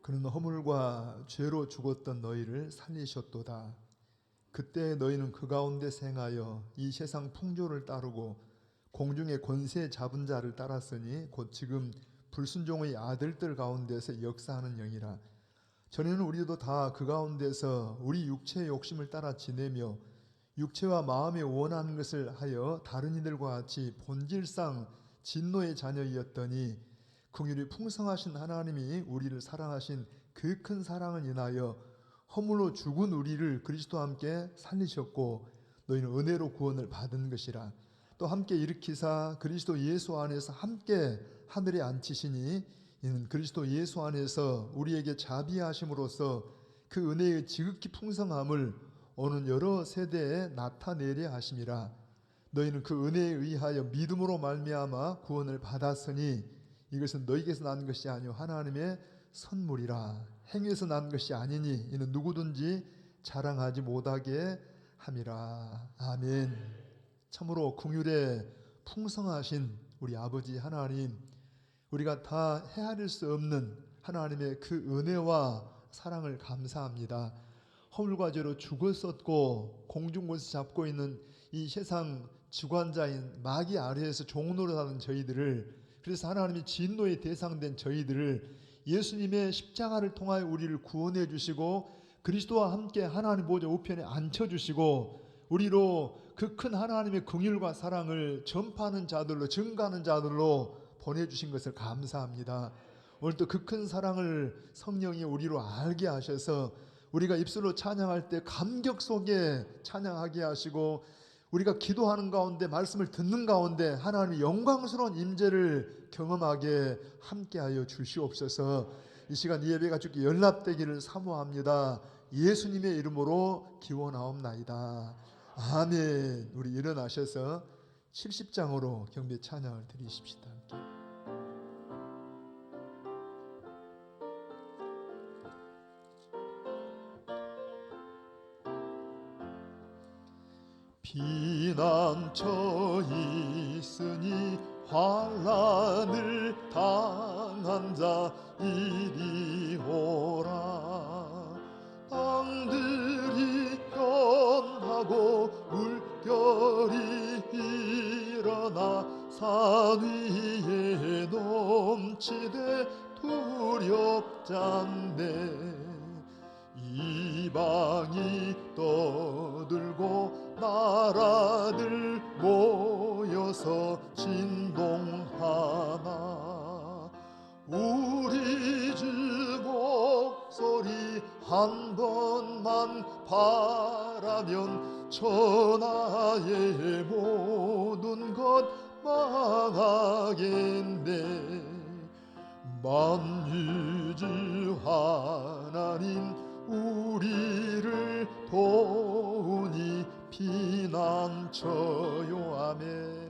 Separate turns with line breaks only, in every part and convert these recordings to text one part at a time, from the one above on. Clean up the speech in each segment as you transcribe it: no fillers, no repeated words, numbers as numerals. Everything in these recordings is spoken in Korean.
그는 허물과 죄로 죽었던 너희를 살리셨도다. 그때 너희는 그 가운데 생하여 이 세상 풍조를 따르고 공중의 권세 잡은 자를 따랐으니 곧 지금 불순종의 아들들 가운데서 역사하는 영이라. 전에는 우리도 다 그 가운데서 우리 육체의 욕심을 따라 지내며 육체와 마음에 원하는 것을 하여 다른 이들과 같이 본질상 진노의 자녀이었더니 긍휼이 풍성하신 하나님이 우리를 사랑하신 그 큰 사랑을 인하여 허물로 죽은 우리를 그리스도와 함께 살리셨고 너희는 은혜로 구원을 받은 것이라. 또 함께 일으키사 그리스도 예수 안에서 함께 하늘에 앉히시니 이는 그리스도 예수 안에서 우리에게 자비하심으로써 그 은혜의 지극히 풍성함을 오는 여러 세대에 나타내려 하심이라. 너희는 그 은혜에 의하여 믿음으로 말미암아 구원을 받았으니 이것은 너희에게서 난 것이 아니요 하나님의 선물이라. 행위에서 난 것이 아니니 이는 누구든지 자랑하지 못하게 함이라. 아멘. 참으로 긍휼에 풍성하신 우리 아버지 하나님, 우리가 다 헤아릴 수 없는 하나님의 그 은혜와 사랑을 감사합니다. 허물과 죄로 죽었었고 공중권세 잡고 있는 이 세상 주관자인 마귀 아래에서 종노릇하는 저희들을, 그래서 하나님이 진노의 대상된 저희들을 예수님의 십자가를 통하여 우리를 구원해 주시고 그리스도와 함께 하나님 보좌 우편에 앉혀주시고 우리로 그 큰 하나님의 긍휼과 사랑을 전파하는 자들로, 증가하는 자들로 보내주신 것을 감사합니다. 오늘 또 그 큰 사랑을 성령이 우리로 알게 하셔서 우리가 입술로 찬양할 때 감격 속에 찬양하게 하시고 우리가 기도하는 가운데, 말씀을 듣는 가운데 하나님의 영광스러운 임재를 경험하게 함께하여 주시옵소서. 이 시간 이 예배가 주께 연락되기를 사모합니다. 예수님의 이름으로 기원하옵나이다. 아멘. 우리 일어나셔서 70장으로 경배 찬양을 드리십시다. 함께. 피난처 있으니 환난을 당한 자 이리 오라. 땅들이 변하고 물결이 일어나 산 위에 넘치되 두렵지 않네. 이방이 떠들고 나라들 모여서 진동하나 우리 주 목소리 한 번만 바라면 천하의 모든 것 망하겠네. 만유주 하나님 우리를 도우니 피난처요. 아멘.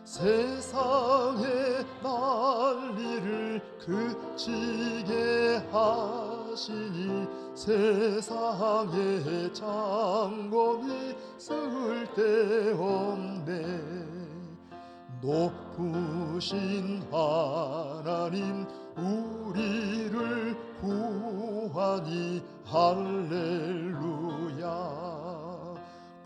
세상의 난리를 그치게 하시니 세상의 장검이 쓸데없네. 높으신 하나님 우리를 구하니 할렐루야.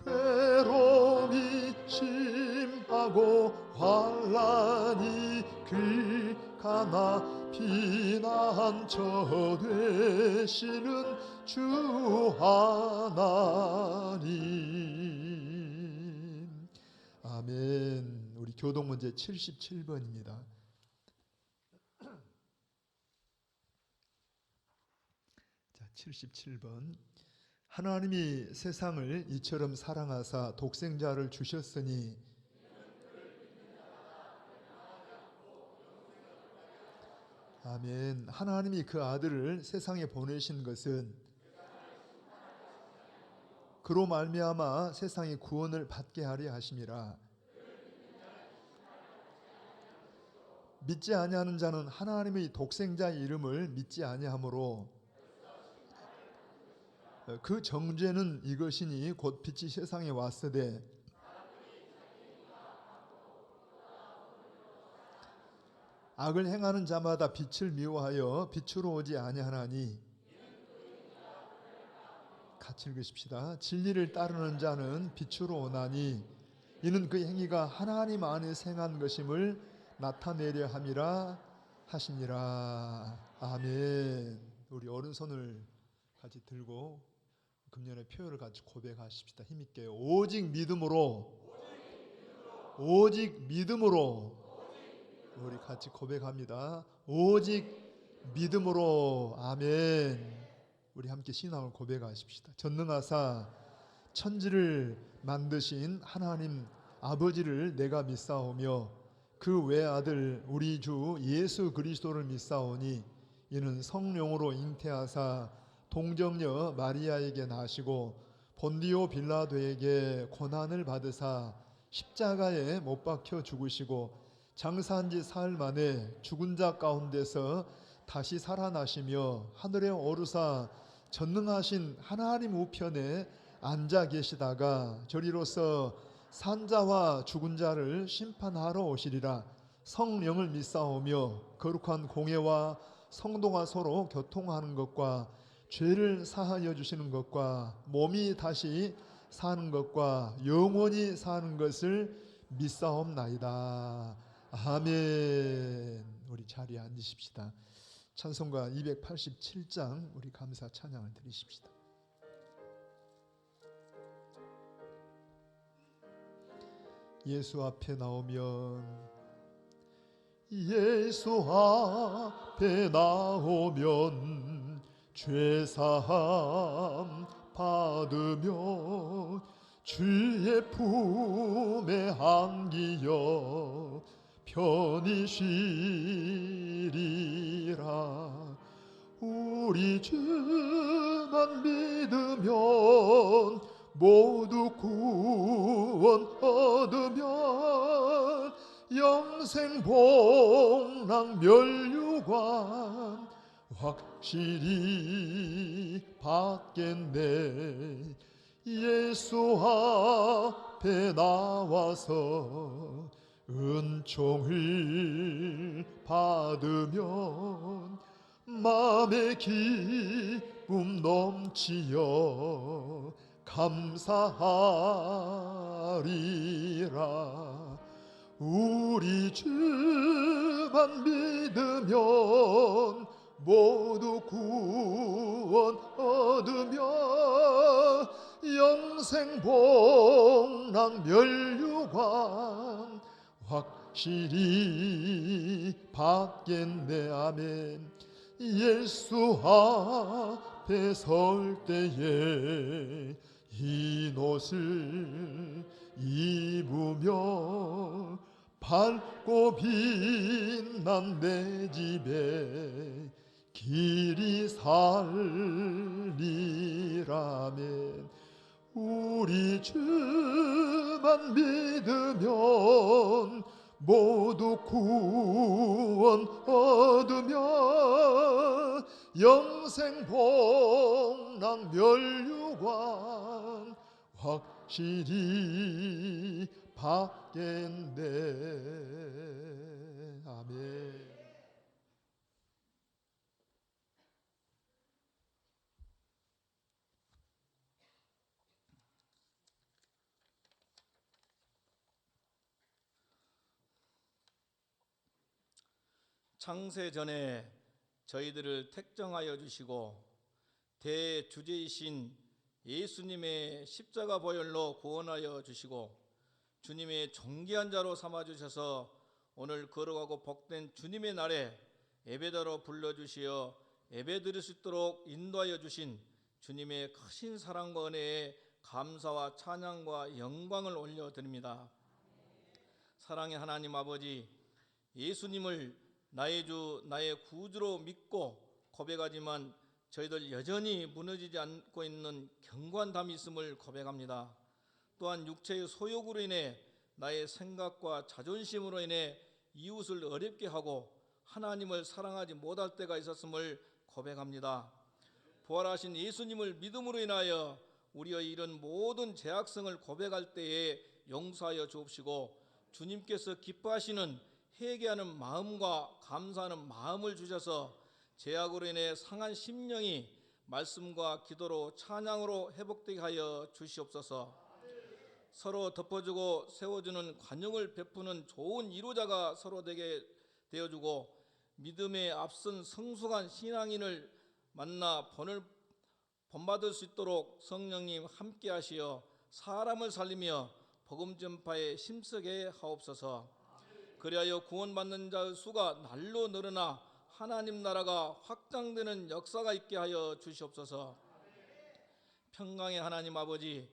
괴로움이 심하고 환난이 극하나 피난처 되시는 주 하나님. 아멘. 우리 교동문제 77번입니다. 자, 77번. 하나님이 세상을 이처럼 사랑하사 독생자를 주셨으니 아멘. 하나님이 그 아들을 세상에 보내신 것은 그로 말미암아 세상이 구원을 받게 하려 하심이라. 믿지 아니하는 자는 하나님의 독생자의 이름을 믿지 아니하므로 그 정죄는 이것이니 곧 빛이 세상에 왔으되 악을 행하는 자마다 빛을 미워하여 빛으로 오지 아니하나니. 같이 읽으십시다. 진리를 따르는 자는 빛으로 오나니 이는 그 행위가 하나님 안에 생한 것임을 나타내려 함이라 하시니라. 아멘. 우리 오른손을 같이 들고 금년의 표현을 같이 고백하십시다. 힘있게. 오직 믿음으로, 오직 믿음으로. 우리 같이 고백합니다. 오직 믿음으로. 아멘. 우리 함께 신앙을 고백하십시다. 전능하사 천지를 만드신 하나님 아버지를 내가 믿사오며 그 외아들 우리 주 예수 그리스도를 믿사오니 이는 성령으로 잉태하사 동정녀 마리아에게 나시고 본디오 빌라도에게 고난을 받으사 십자가에 못 박혀 죽으시고 장사한 지 사흘 만에 죽은 자 가운데서 다시 살아나시며 하늘에 오르사 전능하신 하나님 우편에 앉아 계시다가 저리로서 산자와 죽은 자를 심판하러 오시리라. 성령을 믿사오며 거룩한 공회와 성도가 서로 교통하는 것과 죄를 사하여 주시는 것과 몸이 다시 사는 것과 영원히 사는 것을 믿사옵나이다. 아멘. 우리 자리에 앉으십시다. 찬송가 287장 우리 감사 찬양을 드리십시다. 예수 앞에 나오면, 예수 앞에 나오면 죄사함 받으며 주의 품에 안기어 편히 쉬리라. 우리 주만 믿으면 모두 구원 얻으면 영생 복락 멸류관 확실히 받겠네. 예수 앞에 나와서 은총을 받으면 마음의 기쁨 넘치어 감사하리라. 우리 주만 믿으면 모두 구원 얻으며 영생 복락 멸류관 확실히 받겠네. 아멘. 예수 앞에 설 때에 흰 옷을 입으며 밝고 빛난 내 집에 길이 살리라면 우리 주만 믿으면 모두 구원 얻으며 영생 복락 멸류관 확실히 받겠네. 아멘.
창세 전에 저희들을 택정하여 주시고 대주제이신 예수님의 십자가 보혈로 구원하여 주시고 주님의 존귀한 자로 삼아 주셔서 오늘 거룩하고 복된 주님의 날에 예배자로 불러주시어 예배드릴 수 있도록 인도하여 주신 주님의 크신 사랑과 은혜에 감사와 찬양과 영광을 올려드립니다. 사랑의 하나님 아버지, 예수님을 나의 주, 나의 구주로 믿고 고백하지만 저희들 여전히 무너지지 않고 있는 견고한 담이 있음을 고백합니다. 또한 육체의 소욕으로 인해 나의 생각과 자존심으로 인해 이웃을 어렵게 하고 하나님을 사랑하지 못할 때가 있었음을 고백합니다. 부활하신 예수님을 믿음으로 인하여 우리의 이런 모든 죄악성을 고백할 때에 용서하여 주옵시고 주님께서 기뻐하시는 회개하는 마음과 감사하는 마음을 주셔서 죄악으로 인해 상한 심령이 말씀과 기도로 찬양으로 회복되게 하여 주시옵소서. 서로 덮어주고 세워주는 관용을 베푸는 좋은 이루자가 서로 되게 되어주고 믿음에 앞선 성숙한 신앙인을 만나 본받을 수 있도록 성령님 함께 하시어 사람을 살리며 복음 전파에 힘쓰게 하옵소서. 그리하여 구원받는 자의 수가 날로 늘어나 하나님 나라가 확장되는 역사가 있게 하여 주시옵소서. 평강의 하나님 아버지,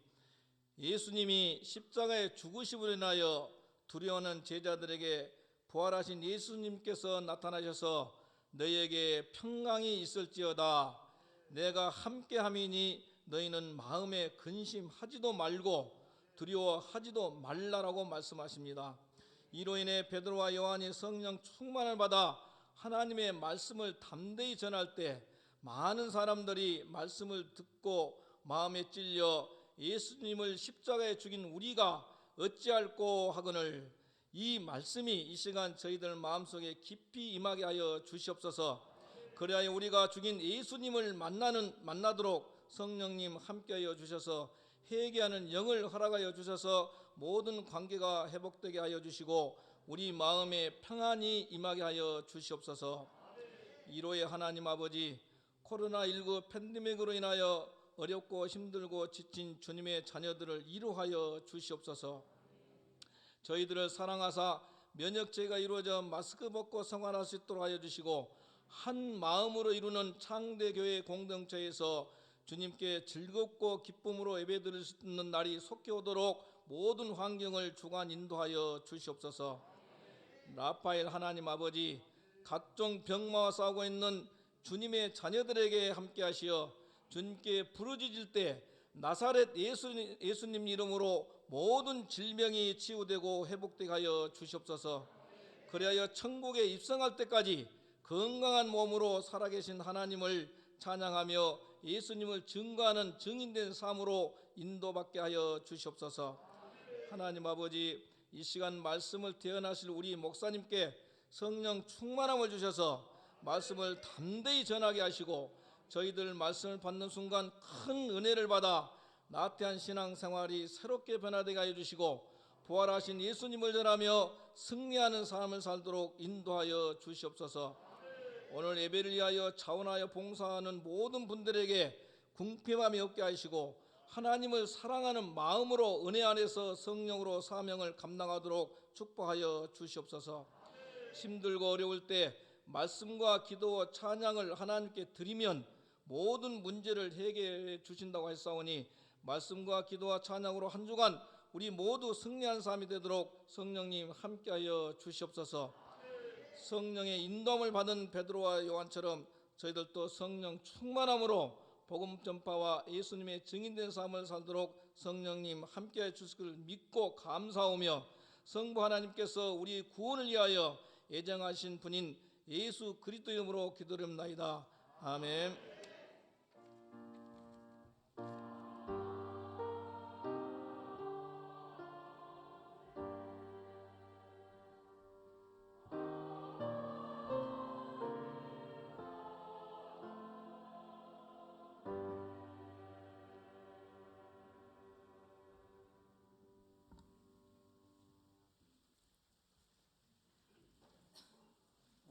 예수님이 십자가에 죽으심으로 인하여 두려워하는 제자들에게 부활하신 예수님께서 나타나셔서 너희에게 평강이 있을지어다, 내가 함께함이니 너희는 마음에 근심하지도 말고 두려워하지도 말라라고 말씀하십니다. 이로 인해 베드로와 요한이 성령 충만을 받아 하나님의 말씀을 담대히 전할 때 많은 사람들이 말씀을 듣고 마음에 찔려 예수님을 십자가에 죽인 우리가 어찌할꼬 하거늘 이 말씀이 이 시간 저희들 마음속에 깊이 임하게 하여 주시옵소서. 그리하여 우리가 죽인 예수님을 만나도록 성령님 함께하여 주셔서 회개하는 영을 허락하여 주셔서 모든 관계가 회복되게 하여 주시고 우리 마음에 평안이 임하게 하여 주시옵소서. 이로의 하나님 아버지, 코로나19 팬데믹으로 인하여 어렵고 힘들고 지친 주님의 자녀들을 위로하여 주시옵소서. 저희들을 사랑하사 면역체계가 이루어져 마스크 벗고 생활할 수 있도록 하여 주시고 한 마음으로 이루는 창대교회 공동체에서 주님께 즐겁고 기쁨으로 예배드릴 수 있는 날이 속히 오도록 모든 환경을 주관 인도하여 주시옵소서. 라파엘 하나님 아버지, 각종 병마와 싸우고 있는 주님의 자녀들에게 함께하시어 주님께 부르짖을 때 나사렛 예수님 이름으로 모든 질병이 치유되고 회복되게 하여 주시옵소서. 그리하여 천국에 입성할 때까지 건강한 몸으로 살아계신 하나님을 찬양하며 예수님을 증거하는 증인된 삶으로 인도받게 하여 주시옵소서. 하나님 아버지, 이 시간 말씀을 대언하실 우리 목사님께 성령 충만함을 주셔서 말씀을 담대히 전하게 하시고 저희들 말씀을 받는 순간 큰 은혜를 받아 나태한 신앙생활이 새롭게 변화되게 하여 주시고 부활하신 예수님을 전하며 승리하는 삶을 살도록 인도하여 주시옵소서. 오늘 예배를 위하여 자원하여 봉사하는 모든 분들에게 궁핍함이 없게 하시고 하나님을 사랑하는 마음으로 은혜 안에서 성령으로 사명을 감당하도록 축복하여 주시옵소서. 힘들고 어려울 때 말씀과 기도와 찬양을 하나님께 드리면 모든 문제를 해결해 주신다고 했사오니 말씀과 기도와 찬양으로 한 주간 우리 모두 승리한 삶이 되도록 성령님 함께하여 주시옵소서. 성령의 인도함을 받은 베드로와 요한처럼 저희들도 성령 충만함으로 복음 전파와 예수님의 증인된 삶을 살도록 성령님 함께해 주실 것을 믿고 감사하며 성부 하나님께서 우리 구원을 위하여 예정하신 분인 예수 그리스도 이름으로 기도드립나이다. 아멘.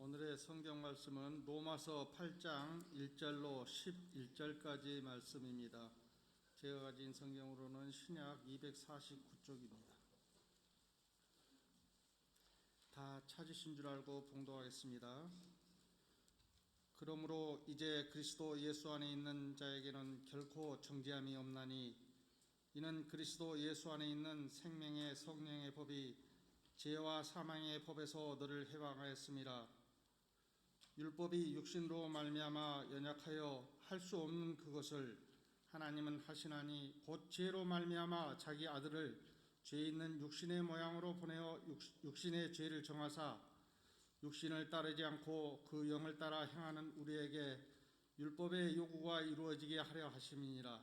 오늘의 성경 말씀은 로마서 8장 1절로 11절까지 말씀입니다. 제가 가진 성경으로는 신약 249쪽입니다. 다 찾으신 줄 알고 봉독하겠습니다. 그러므로 이제 그리스도 예수 안에 있는 자에게는 결코 정죄함이 없나니 이는 그리스도 예수 안에 있는 생명의 성령의 법이 죄와 사망의 법에서 너를 해방하였음이라. 율법이 육신으로 말미암아 연약하여 할 수 없는 그것을 하나님은 하시나니 곧 죄로 말미암아 자기 아들을 죄 있는 육신의 모양으로 보내어 육신의 죄를 정하사 육신을 따르지 않고 그 영을 따라 행하는 우리에게 율법의 요구가 이루어지게 하려 하심이니라.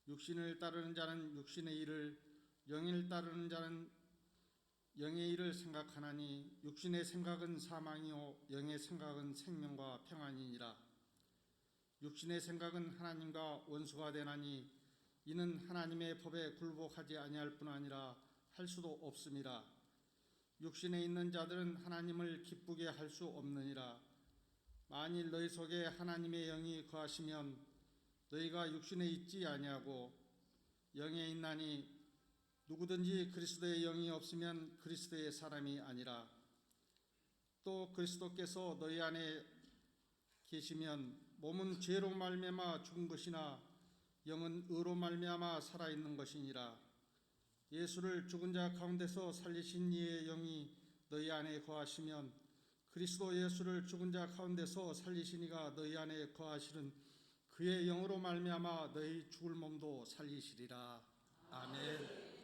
육신을 따르는 자는 육신의 일을, 영을 따르는 자는 영의 일을 생각하나니 육신의 생각은 사망이요 영의 생각은 생명과 평안이니라. 육신의 생각은 하나님과 원수가 되나니 이는 하나님의 법에 굴복하지 아니할 뿐 아니라 할 수도 없음이라. 육신에 있는 자들은 하나님을 기쁘게 할 수 없느니라. 만일 너희 속에 하나님의 영이 거하시면 너희가 육신에 있지 아니하고 영에 있나니 누구든지 그리스도의 영이 없으면 그리스도의 사람이 아니라. 또 그리스도께서 너희 안에 계시면 몸은 죄로 말미암아 죽은 것이나 영은 의로 말미암아 살아있는 것이니라. 예수를 죽은 자 가운데서 살리신 이의 영이 너희 안에 거하시면 그리스도 예수를 죽은 자 가운데서 살리신 이가 너희 안에 거하시는 그의 영으로 말미암아 너희 죽을 몸도 살리시리라. 아멘.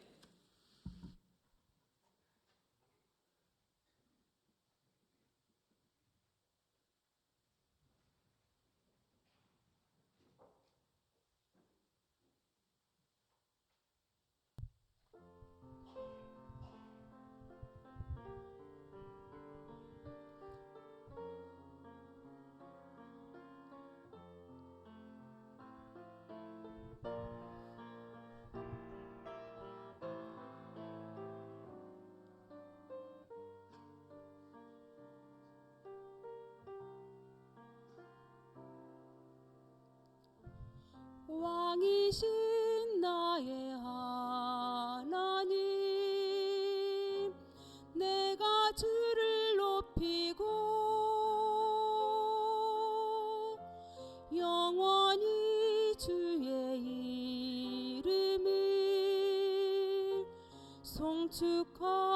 왕이신 나의 하나님, 내가 주를 높이고 영원히 주의 이름을 송축하리다.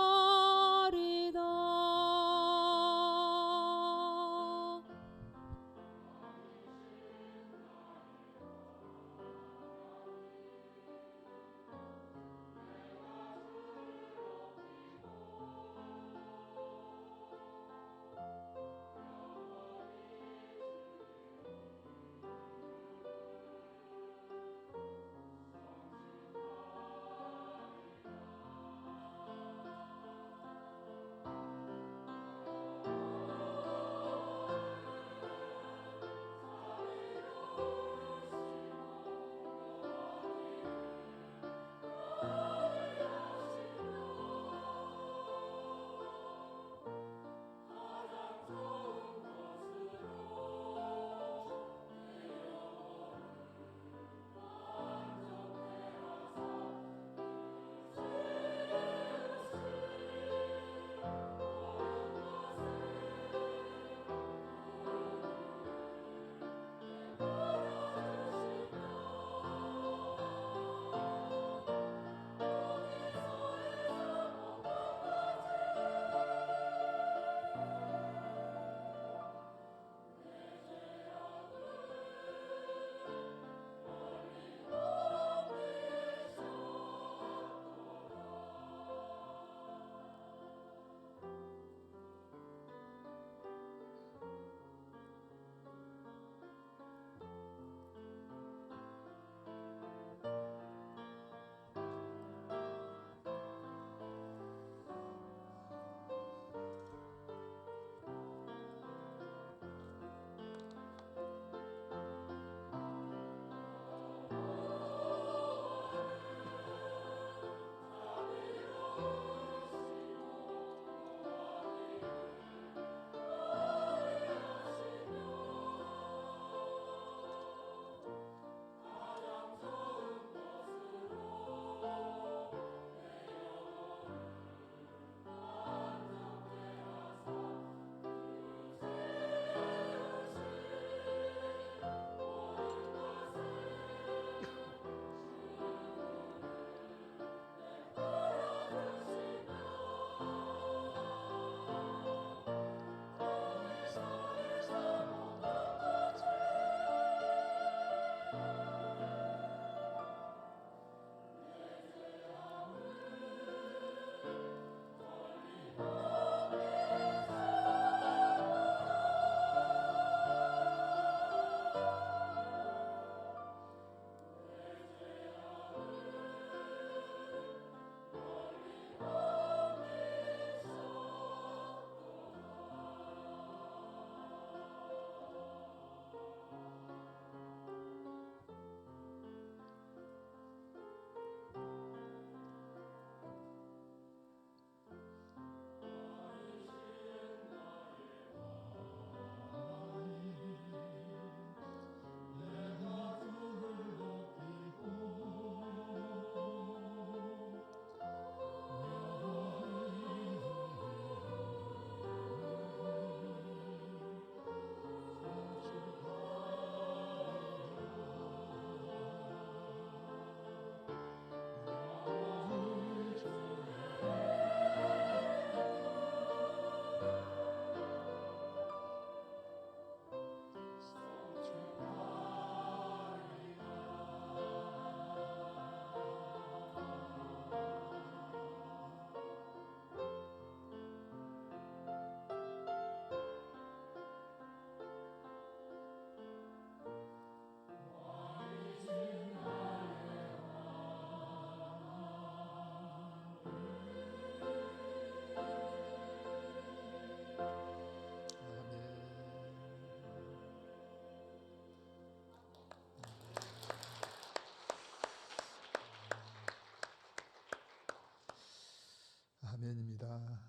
아멘입니다.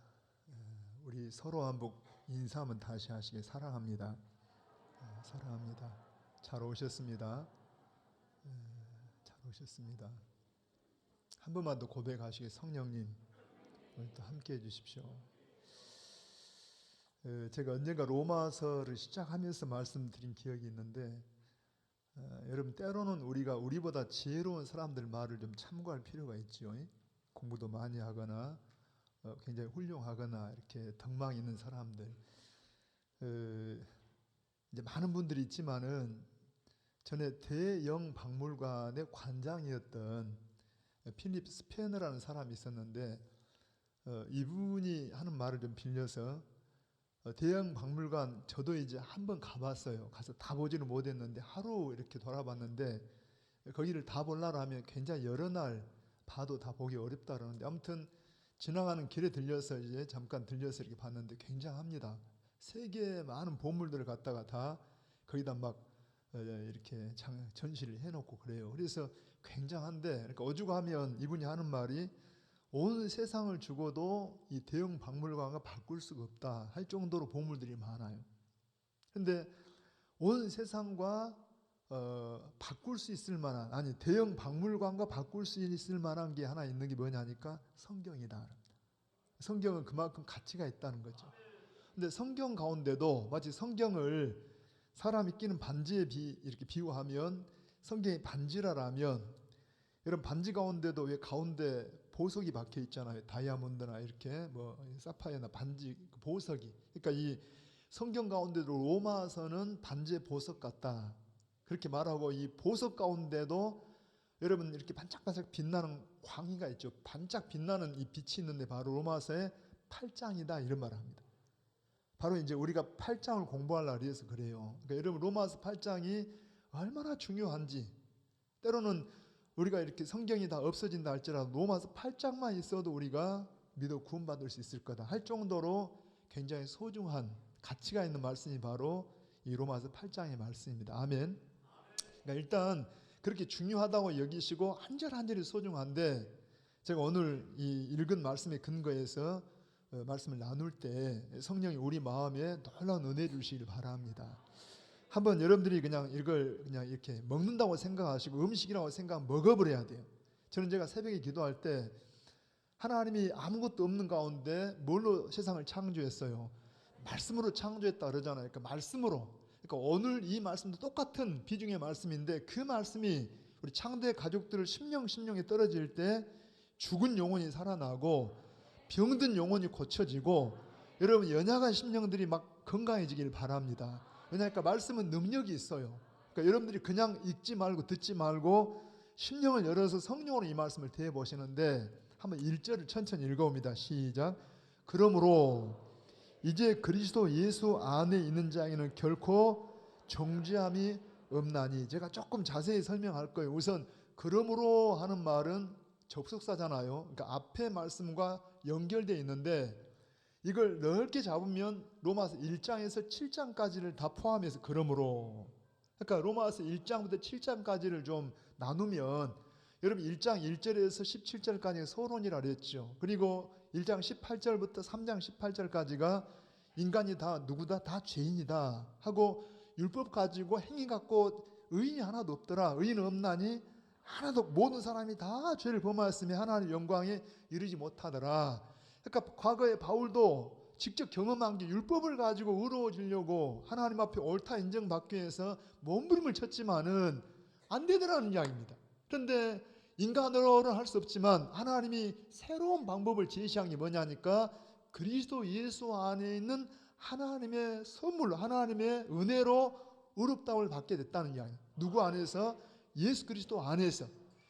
우리 서로 한번 인사 한번 다시 하시게. 사랑합니다. 사랑합니다. 잘 오셨습니다. 잘 오셨습니다. 한 번만 더 고백하시게. 성령님 오늘 또 함께 해주십시오. 제가 언젠가 로마서를 시작하면서 말씀드린 기억이 있는데 여러분 때로는 우리가 우리보다 지혜로운 사람들 말을 좀 참고할 필요가 있죠. 공부도 많이 하거나 굉장히 훌륭하거나 이렇게 덕망 있는 사람들 이제 많은 분들이 있지만은 전에 대영 박물관의 관장이었던 필립 스페너라는 사람이 있었는데 이분이 하는 말을 좀 빌려서 대영 박물관 저도 이제 한번 가봤어요. 가서 다 보지는 못했는데 하루 이렇게 돌아봤는데 거기를 다 보려고 하면 굉장히 여러 날 봐도 다 보기 어렵다 그러는데 아무튼 지나가는 길에 들려서 이제 잠깐 들려서 이렇게 봤는데 굉장합니다. 세계의 많은 보물들을 갖다가 다 거기다 막 이렇게 전시를 해놓고 그래요. 그래서 굉장한데 그러니까 오죽하면 이분이 하는 말이 온 세상을 주고도 이 대형 박물관과 바꿀 수가 없다 할 정도로 보물들이 많아요. 그런데 온 세상과 바꿀 수 있을 만한 아니 대형 박물관과 바꿀 수 있을 만한 게 하나 있는 게 뭐냐니까 성경이다. 성경은 그만큼 가치가 있다는 거죠. 근데 성경 가운데도 마치 성경을 사람이 끼는 반지에 이렇게 비유하면 성경이 반지라라면 여러분 반지 가운데도 왜 가운데 보석이 박혀 있잖아요. 다이아몬드나 이렇게 뭐 사파이어나 반지 보석이. 그러니까 이 성경 가운데도 로마서는 반지의 보석 같다. 그렇게 말하고 이 보석 가운데도 여러분 이렇게 반짝반짝 빛나는 광희가 있죠. 반짝 빛나는 이 빛이 있는데 바로 로마서의 8장이다 이런 말을 합니다. 바로 이제 우리가 8장을 공부하려고 해서 그래요. 그러니까 여러분 로마서 8장이 얼마나 중요한지 때로는 우리가 이렇게 성경이 다 없어진다 할지라도 로마서 8장만 있어도 우리가 믿어 구원받을 수 있을 거다 할 정도로 굉장히 소중한 가치가 있는 말씀이 바로 이 로마서 8장의 말씀입니다. 아멘. 그러니까 일단 그렇게 중요하다고 여기시고 한 절 한 절이 소중한데 제가 오늘 이 읽은 말씀에 근거해서 말씀을 나눌 때 성령이 우리 마음에 놀라운 은혜 주시길 바랍니다. 한번 여러분들이 그냥 이걸 그냥 이렇게 먹는다고 생각하시고 음식이라고 생각하면 먹어버려야 돼요. 저는 제가 새벽에 기도할 때 하나님이 아무것도 없는 가운데 뭘로 세상을 창조했어요? 말씀으로 창조했다 그러잖아요. 그러니까 말씀으로. 그러니까 오늘 이 말씀도 똑같은 비중의 말씀인데 그 말씀이 우리 창대 가족들을 심령에 떨어질 때 죽은 영혼이 살아나고 병든 영혼이 고쳐지고 여러분 연약한 심령들이 막 건강해지길 바랍니다. 왜냐하니까 말씀은 능력이 있어요. 그러니까 여러분들이 그냥 읽지 말고 듣지 말고 심령을 열어서 성령으로 이 말씀을 대해보시는데 한번 1절을 천천히 읽어봅니다. 시작. 그러므로 이제 그리스도 예수 안에 있는 자에게는 결코 정죄함이 없나니. 제가 조금 자세히 설명할 거예요. 우선 그러므로 하는 말은 접속사잖아요. 그러니까 앞에 말씀과 연결되어 있는데 이걸 넓게 잡으면 로마서 1장에서 7장까지를 다 포함해서 그러므로 그러니까 로마서 1장부터 7장까지를 좀 나누면 여러분 1장 1절에서 17절까지 서론이라 그랬죠. 그리고 1장 18절부터 3장 18절까지가 인간이 다 누구다? 다 죄인이다 하고 율법 가지고 행위 갖고 의인이 하나도 없더라. 의인 없나니 하나도 모든 사람이 다 죄를 범하였으며 하나님의 영광에 이르지 못하더라. 그러니까 과거에 바울도 직접 경험한 게 율법을 가지고 의로워지려고 하나님 앞에 옳다 인정받기 위해서 몸부림을 쳤지만은 안 되더라는 이야기입니다. 그런데 인간으로는 할 수 없지만 하나님이 새로운 방법을 제시한 게 뭐냐니까 그리스도 예수 안에 있는 하나님의 선물, 하나님의 은혜로 의롭다움을 받게 됐다는 이야기. 누구 안에서? 예수 그리스도 안에서.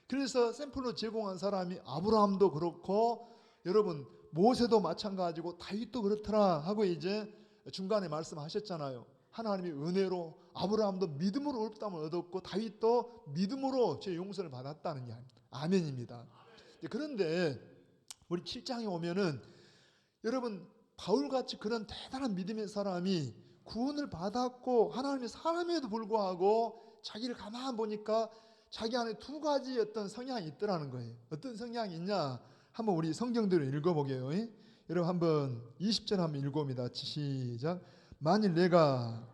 그래서 샘플로 제공한 사람이 아브라함도 그렇고 여러분 모세도 마찬가지고 다윗도 그렇더라 하고 이제 중간에 말씀하셨잖아요. 하나님의 은혜로 아브라함도 믿음으로 의롭다움을 얻었고 다윗도 믿음으로 죄 용서를 받았다는 이야기입니다. 아멘입니다. 그런데 우리 7장에 오면은 여러분 바울같이 그런 대단한 믿음의 사람이 구원을 받았고 하나님의 사람에도 불구하고 자기를 가만 보니까 자기 안에 두 가지 어떤 성향이 있더라는 거예요. 어떤 성향이 있냐? 한번 우리 성경대로 읽어보게요. 여러분 한번 20절 한번 읽어봅니다. 시작. 만일 내가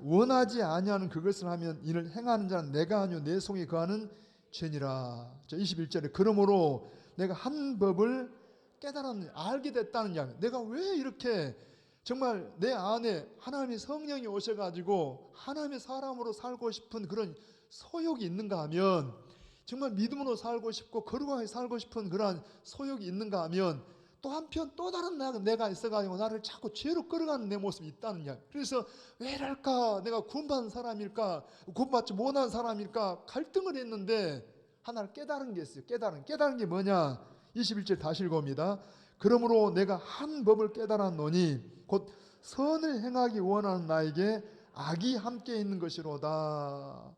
원하지 아니하는 그것을 하면 이를 행하는 자는 내가 아니요 내 속에 거하는 죄니라. 21절에 그러므로 내가 한 법을 깨달았느냐, 알게 됐다는 이야기. 내가 왜 이렇게 정말 내 안에 하나님의 성령이 오셔가지고 하나님의 사람으로 살고 싶은 그런 소욕이 있는가 하면, 정말 믿음으로 살고 싶고 거룩하게 살고 싶은 그러한 소욕이 있는가 하면, 또 한편 또 다른 내가 있어가지고 나를 자꾸 죄로 끌어가는 내 모습이 있다는 이야기. 그래서 왜 이럴까? 내가 구원받은 사람일까? 구원받지 못한 사람일까? 갈등을 했는데 하나를 깨달은 게 있어요. 깨달은 게 뭐냐? 21절 다시 읽어봅니다. 그러므로 내가 한 법을 깨달았노니 곧 선을 행하기 원하는 나에게 악이 함께 있는 것이로다.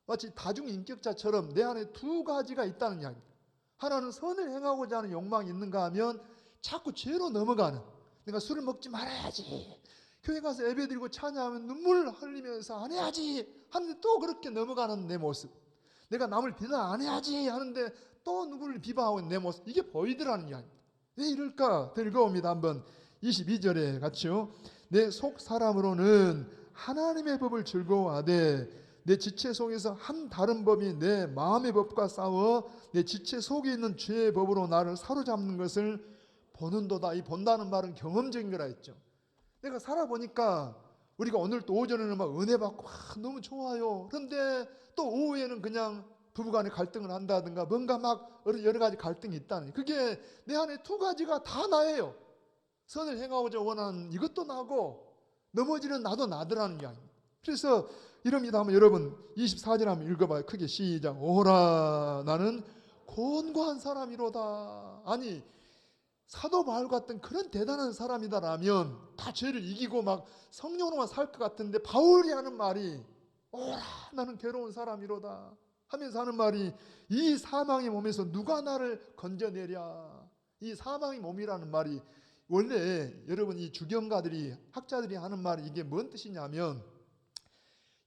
마치 다중인격자처럼 내 안에 두 가지가 있다는 이야기. 하나는 선을 행하고자 하는 욕망이 있는가 하면 자꾸 죄로 넘어가는, 내가 술을 먹지 말아야지, 교회 가서 예배드리고 찬양하면 눈물 흘리면서 안 해야지 하는데 또 그렇게 넘어가는 내 모습, 내가 남을 비난 안 해야지 하는데 또 누구를 비방하고 있는 내 모습, 이게 보이더라는 이야기. 왜 이럴까? 더 읽어봅니다. 한번 22절에 같이요. 내 속 사람으로는 하나님의 법을 즐거워하되 내 지체 속에서 한 다른 법이 내 마음의 법과 싸워 내 지체 속에 있는 죄의 법으로 나를 사로잡는 것을 보는도다. 이 본다는 말은 경험적인 거라 했죠. 내가 살아보니까 우리가 오늘 또 오전에는 막 은혜 받고 너무 좋아요. 그런데 또 오후에는 그냥 부부간에 갈등을 한다든가 뭔가 막 여러 가지 갈등이 있다는, 그게 내 안에 두 가지가 다 나예요. 선을 행하고자 원하는 이것도 나고 넘어지는 나도 나더라는 게 아닙니다. 그래서 이럽니다. 한번 여러분 24절 한번 읽어봐요. 크게 시작. 오라 나는 곤고한 사람이로다. 아니 사도 바울 같은 그런 대단한 사람이다라면 다 죄를 이기고 막 성령으로만 살 것 같은데, 바울이 하는 말이 오라 나는 괴로운 사람이로다 하면서 하는 말이, 이 사망의 몸에서 누가 나를 건져내랴. 이 사망의 몸이라는 말이 원래 여러분 이 주경가들이 학자들이 하는 말이 이게 뭔 뜻이냐면,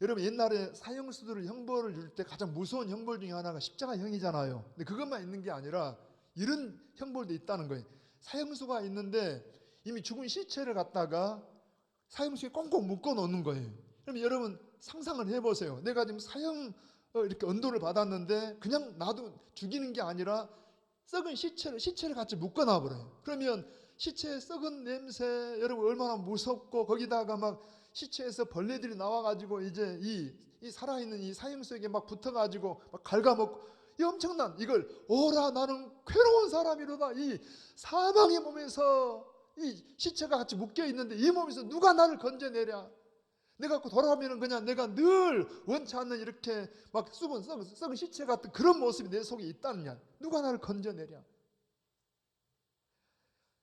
여러분 옛날에 사형수들을 형벌을 줄 때 가장 무서운 형벌 중에 하나가 십자가형이잖아요. 근데 그것만 있는 게 아니라 이런 형벌도 있다는 거예요. 사형수가 있는데 이미 죽은 시체를 갖다가 사형수에 꽁꽁 묶어 놓는 거예요. 그럼 여러분 상상을 해보세요. 내가 지금 사형 이렇게 언도를 받았는데 그냥 놔도 죽이는 게 아니라 썩은 시체를 같이 묶어 놔버려요. 그러면 시체의 썩은 냄새 여러분 얼마나 무섭고, 거기다가 막 시체에서 벌레들이 나와가지고 이제 이 살아있는 이 사형수에게 막 붙어가지고 막 갉아먹고, 이 엄청난 이걸 오라 나는 괴로운 사람이로다. 이 사망의 몸에서 이 시체가 같이 묶여 있는데 이 몸에서 누가 나를 건져내랴. 내가 돌아오면 그냥 내가 늘 원치 않는 이렇게 막 썩은 시체 같은 그런 모습이 내 속에 있다느냐. 누가 나를 건져내랴.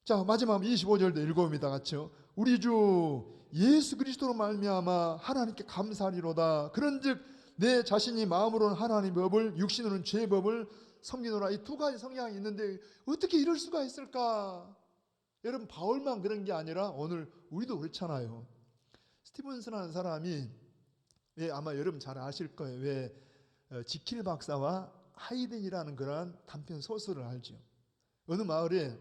자 마지막 25절도 읽어봅니다. 같이요. 우리 주 예수 그리스도로 말미암아 하나님께 감사하리로다. 그런즉 내 자신이 마음으로는 하나님의 법을 육신으로는 죄의 법을 섬기노라. 이 두 가지 성향이 있는데 어떻게 이럴 수가 있을까? 여러분 바울만 그런 게 아니라 오늘 우리도 그렇잖아요. 스티븐슨이라는 사람이 아마 여러분 잘 아실 거예요. 왜 지킬 박사와 하이든이라는 그런 단편 소설을 알죠. 어느 마을에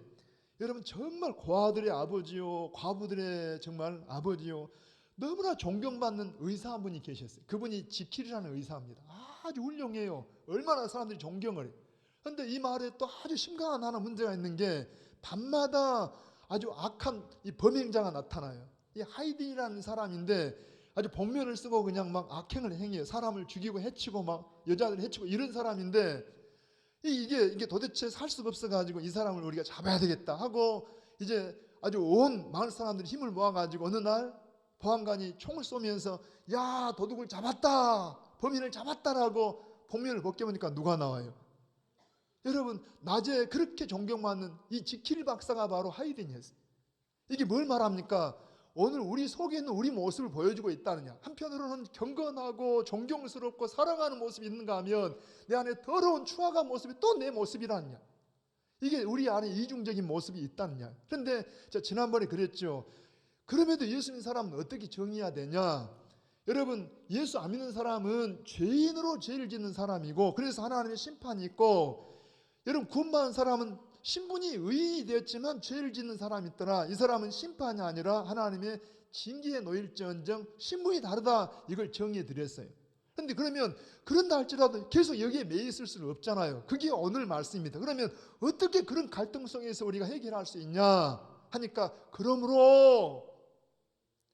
여러분 정말 고아들의 아버지요, 과부들의 정말 아버지요, 너무나 존경받는 의사 한 분이 계셨어요. 그분이 지킬이라는 의사입니다. 아주 훌륭해요. 얼마나 사람들이 존경을 해요. 그런데 이 마을에 또 아주 심각한 하나 문제가 있는 게, 밤마다 아주 악한 이 범행자가 나타나요. 이 하이든이라는 사람인데 아주 복면을 쓰고 그냥 막 악행을 행해요. 사람을 죽이고 해치고 막 여자들 해치고 이런 사람인데, 이게 도대체 살 수가 없어가지고 이 사람을 우리가 잡아야 되겠다 하고 이제 아주 온 마을 사람들이 힘을 모아가지고 어느 날 보안관이 총을 쏘면서 야 도둑을 잡았다, 범인을 잡았다라고 복면을 벗겨보니까 누가 나와요? 여러분 낮에 그렇게 존경받는 이 지킬 박사가 바로 하이든이었어요. 이게 뭘 말합니까? 오늘 우리 속에 있는 우리 모습을 보여주고 있다느냐. 한편으로는 경건하고 존경스럽고 사랑하는 모습이 있는가 하면 내 안에 더러운 추악한 모습이 또 내 모습이라느냐. 이게 우리 안에 이중적인 모습이 있다느냐. 그런데 제가 지난번에 그랬죠. 그럼에도 예수 믿는 사람은 어떻게 정의해야 되냐. 여러분 예수 안 믿는 사람은 죄인으로 죄를 짓는 사람이고, 그래서 하나님의 심판이 있고, 여러분 구원받은 사람은 신분이 의인이 되었지만 죄를 짓는 사람이 있더라. 이 사람은 심판이 아니라 하나님의 징계에 놓일지언정 신분이 다르다. 이걸 정의해 드렸어요. 그런데 그러면 그런다 할지라도 계속 여기에 매여 있을 수는 없잖아요. 그게 오늘 말씀입니다. 그러면 어떻게 그런 갈등 속에서 우리가 해결할 수 있냐 하니까, 그러므로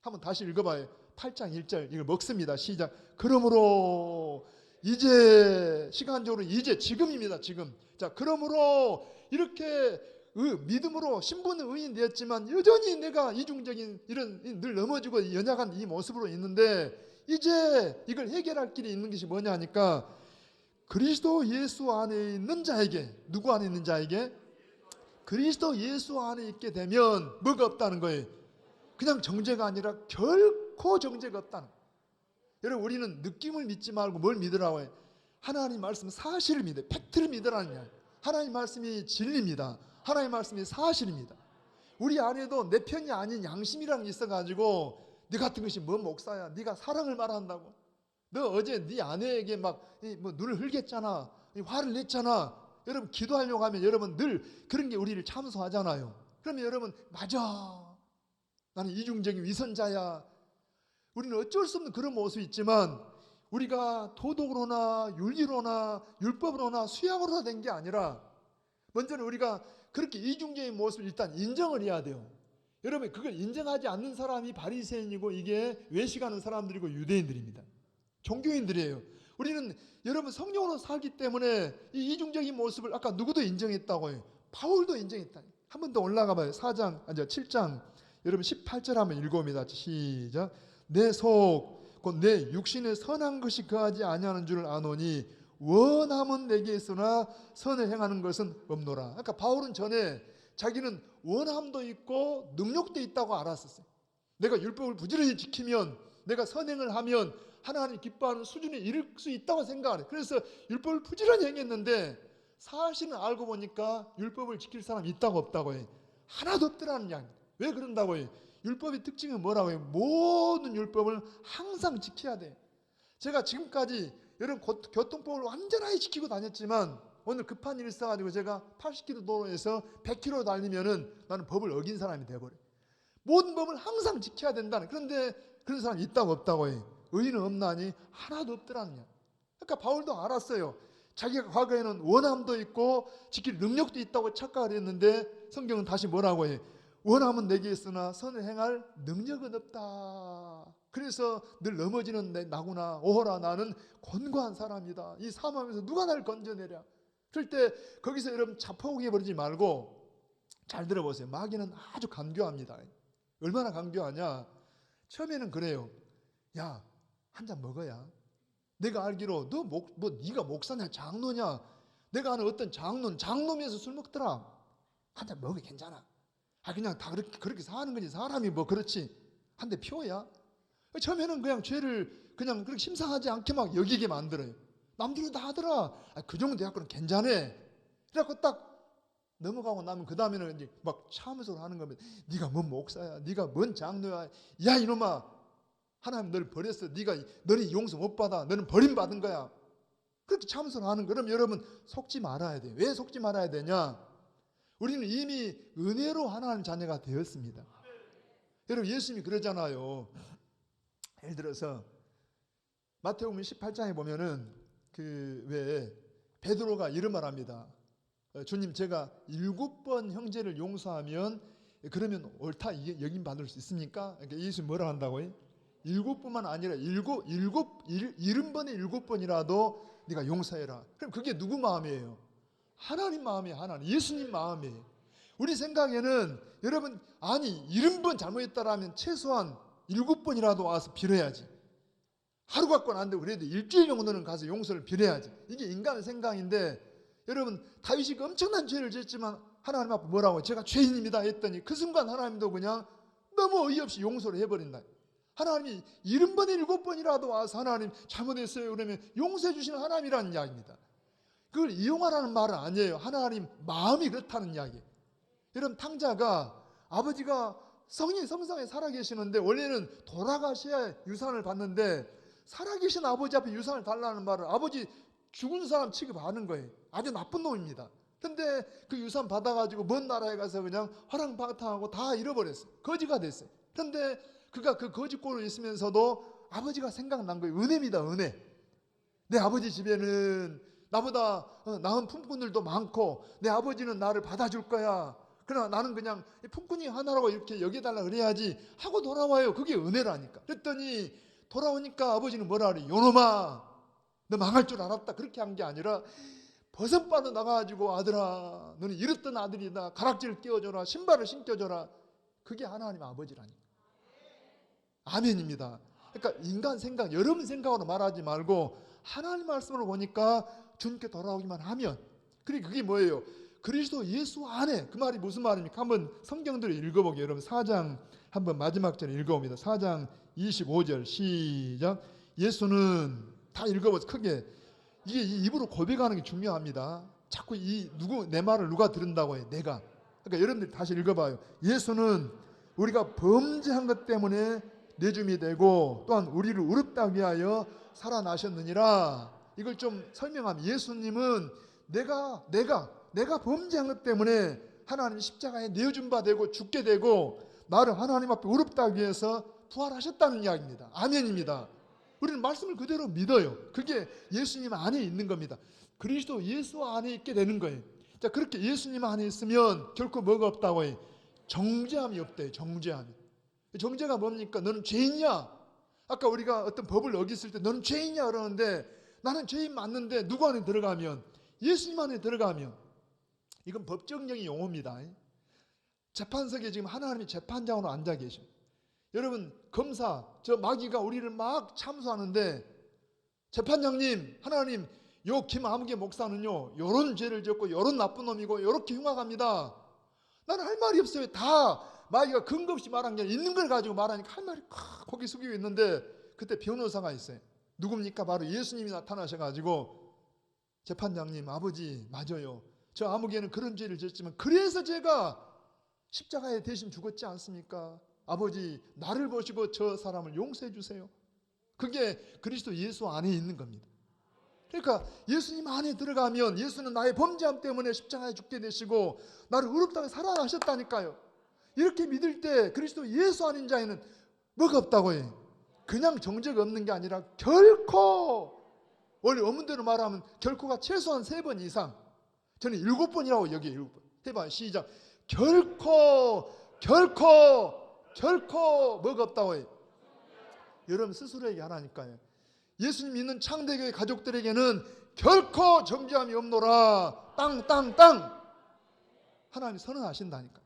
한번 다시 읽어봐요. 8장 1절 이걸 먹습니다. 시작. 그러므로 이제 시간적으로 이제 지금입니다. 지금. 자, 그러므로 이렇게 믿음으로 신분은 의인 되었지만 여전히 내가 이중적인 이런 늘 넘어지고 연약한 이 모습으로 있는데, 이제 이걸 해결할 길이 있는 것이 뭐냐 하니까, 그리스도 예수 안에 있는 자에게, 누구 안에 있는 자에게? 그리스도 예수 안에 있게 되면 뭐가 없다는 거예요? 그냥 정죄가 아니라 결코 정죄가 없다는 거예요. 여러분, 우리는 느낌을 믿지 말고 뭘 믿으라고 해요? 하나님 말씀 사실을 믿어요. 팩트를 믿으라는 거예요. 하나님 말씀이 진리입니다. 하나님 말씀이 사실입니다. 우리 안에도 내 편이 아닌 양심이라는 게 있어가지고, 네 같은 것이 뭔 목사야, 네가 사랑을 말한다고, 너 어제 네 아내에게 막 뭐 눈을 흘겼잖아, 화를 냈잖아. 여러분, 기도하려고 하면 여러분 늘 그런 게 우리를 참소하잖아요. 그러면 여러분, 맞아, 나는 이중적인 위선자야. 우리는 어쩔 수 없는 그런 모습이 있지만, 우리가 도덕으로나 윤리로나 율법으로나 수양으로나 된 게 아니라, 먼저는 우리가 그렇게 이중적인 모습을 일단 인정을 해야 돼요. 여러분, 그걸 인정하지 않는 사람이 바리새인이고, 이게 외식하는 사람들이고 유대인들입니다. 종교인들이에요. 우리는 여러분 성령으로 살기 때문에 이 이중적인 모습을 아까 누구도 인정했다고 해요. 바울도 인정했다. 한 번 더 올라가 봐요. 7장 여러분 18절 한번 읽어봅니다. 시작. 내 속 곧 내 육신에 선한 것이 거하지 아니하는 줄 아노니 원함은 내게 있으나 선을 행하는 것은 없노라. 그러니까 바울은 전에 자기는 원함도 있고 능력도 있다고 알았었어요. 내가 율법을 부지런히 지키면, 내가 선행을 하면 하나님 기뻐하는 수준에 이를 수 있다고 생각해요. 그래서 율법을 부지런히 행했는데, 사실은 알고 보니까 율법을 지킬 사람이 있다고 없다고 해요? 하나도 없더라는 이야기입니다. 왜 그런다고 해요? 율법의 특징은 뭐라고 해요? 모든 율법을 항상 지켜야 돼요. 제가 지금까지 여러분 교통법을 완전히 지키고 다녔지만, 오늘 급한 일이 있어가지고 제가 80km 도로에서 100km 달리면은 나는 법을 어긴 사람이 돼버려요. 모든 법을 항상 지켜야 된다는. 그런데 그런 사람이 있다고 없다고 해요? 의인은 없나니 하나도 없더라는 거예요. 그러니까 바울도 알았어요. 자기가 과거에는 원함도 있고 지킬 능력도 있다고 착각을 했는데, 성경은 다시 뭐라고 해요? 원함은 내게 있으나 선을 행할 능력은 없다. 그래서 늘 넘어지는 나구나. 오호라, 나는 곤고한 사람이다. 이 사망에서 누가 날 건져내랴. 그럴 때 거기서 여러분 자포하게 버리지 말고 잘 들어보세요. 마귀는 아주 간교합니다. 얼마나 간교하냐. 처음에는 그래요. 야, 한 잔 먹어야. 내가 알기로 네가 목사냐 장로냐, 내가 아는 어떤 장로면서 술 먹더라. 한 잔 먹어, 괜찮아. 그냥 다 그렇게 사는 거지. 사람이 뭐 그렇지. 한 대 피워야. 처음에는 그냥 죄를 그냥 그렇게 심상하지 않게 막 여기게 만들어요. 남들은 다 하더라. 그 정도 대학교는 괜찮아. 그래갖고 딱 넘어가고 나면 그 다음에는 이제 막 참으로 하는 겁니다. 네가 뭔 목사야, 네가 뭔 장로야, 야 이놈아, 하나님 너를 버렸어. 너는 용서 못 받아. 너는 버림받은 거야. 그렇게 참으로 하는 거. 그럼 여러분 속지 말아야 돼요. 왜 속지 말아야 되냐? 우리는 이미 은혜로 하나님 자녀가 되었습니다. 여러분, 예수님이 그러잖아요. 예를 들어서 마태복음 18장에 보면은 왜 베드로가 이런 말 합니다. 주님, 제가 7번 형제를 용서하면 그러면 옳다 여김 받을 수 있습니까? 그러니까 예수님 뭐라 한다고요? 7번만 아니라 70번이라도 네가 용서해라. 그럼 그게 누구 마음이에요? 하나님 마음이에요. 하나님, 예수님 마음이에요. 우리 생각에는 여러분, 아니 70번 잘못했다라면 최소한 7번이라도 와서 빌어야지. 하루 갖고는 안 되고 그래도 일주일 정도는 가서 용서를 빌어야지. 이게 인간의 생각인데, 여러분 다윗이 엄청난 죄를 지었지만 하나님 앞에 뭐라고? 제가 죄인입니다 했더니 그 순간 하나님도 그냥 너무 어이없이 용서를 해버린다. 하나님이 70번에 7번이라도 와서 하나님 잘못했어요 그러면 용서해 주시는 하나님이라는 이야기입니다. 그걸 이용하라는 말은 아니에요. 하나님 마음이 그렇다는 이야기예요. 여러분, 탕자가 아버지가 성상에 살아계시는데 원래는 돌아가셔야 유산을 받는데, 살아계신 아버지 앞에 유산을 달라는 말은 아버지 죽은 사람 취급하는 거예요. 아주 나쁜 놈입니다. 근데 그 유산 받아가지고 먼 나라에 가서 그냥 화랑방탕하고 다 잃어버렸어요. 거지가 됐어요. 근데 그가 그 거지꼴로 있으면서도 아버지가 생각난 거예요. 은혜입니다, 은혜. 내 아버지 집에는 나보다 나은 품꾼들도 많고 내 아버지는 나를 받아줄 거야. 그러나 나는 그냥 품꾼이 하나라고 이렇게 여겨달라 그래야지 하고 돌아와요. 그게 은혜라니까. 그랬더니 돌아오니까 아버지는 뭐라 그래? 요놈아, 너 망할 줄 알았다. 그렇게 한 게 아니라 버선바로 나가가지고 아들아, 너는 잃었던 아들이다. 가락지를 끼워줘라. 신발을 신겨줘라. 그게 하나님 아버지라니까. 아멘입니다. 그러니까 인간 생각, 여러분 생각으로 말하지 말고 하나님 말씀으로 보니까 주님께 돌아오기만 하면, 그게 뭐예요? 그리스도 예수 안에. 그 말이 무슨 말입니까? 한번 성경들을 읽어보게요. 여러분 4장 한번 마지막 절에 읽어봅니다. 4장 25절 시작. 예수는 다 읽어보세요. 크게. 이게 입으로 고백하는 게 중요합니다. 자꾸 내 말을 누가 들은다고 해? 내가. 그러니까 여러분들 다시 읽어봐요. 예수는 우리가 범죄한 것 때문에 내줌이 되고 또한 우리를 의롭다 위하여 살아나셨느니라. 이걸 좀 설명하면 예수님은 내가 범죄한 것 때문에 하나님 십자가에 내어준 바 되고 죽게 되고 나를 하나님 앞에 의롭다 위해서 부활하셨다는 이야기입니다. 아멘입니다. 우리는 말씀을 그대로 믿어요. 그게 예수님 안에 있는 겁니다. 그리스도 예수 안에 있게 되는 거예요. 자, 그렇게 예수님 안에 있으면 결코 뭐가 없다고 해요? 정죄함이 없대요. 정죄함이. 정죄가 뭡니까? 너는 죄인이야. 아까 우리가 어떤 법을 어겼을 때 너는 죄인이야 그러는데 나는 죄인 맞는데 누구 안에 들어가면? 예수님 안에 들어가면. 이건 법정적인 용어입니다. 재판석에 지금 하나님이 재판장으로 앉아 계셔. 여러분 검사, 저 마귀가 우리를 막 참수하는데 재판장님, 하나님 요 김아무개 목사는요 요런 죄를 지었고 요런 나쁜 놈이고 요렇게 흉악합니다. 나는 할 말이 없어요. 다 마귀가 근거 없이 말한 게 아니라 있는 걸 가지고 말하니까 할 말이 고개 숙이고 있는데 그때 변호사가 있어요. 누굽니까? 바로 예수님이 나타나셔가지고 재판장님, 아버지 맞아요. 저 아무개는 그런 죄를 지었지만 그래서 제가 십자가에 대신 죽었지 않습니까? 아버지 나를 보시고 저 사람을 용서해 주세요. 그게 그리스도 예수 안에 있는 겁니다. 그러니까 예수님 안에 들어가면 예수는 나의 범죄함 때문에 십자가에 죽게 되시고 나를 의롭다고 살아나셨다니까요. 이렇게 믿을 때 그리스도 예수 안인 자에는 뭐가 없다고 해? 그냥 정죄가 없는 게 아니라 결코, 원래 원문대로 말하면 결코가 최소한 3번 이상, 저는 7번이라고 여기에 7번 해봐요. 시작. 결코 뭐가 없다고 해요? 여러분 스스로 얘기하라니까요. 예수님 믿는 창대교회 가족들에게는 결코 정죄함이 없노라. 땅 하나님이 선언하신다니까.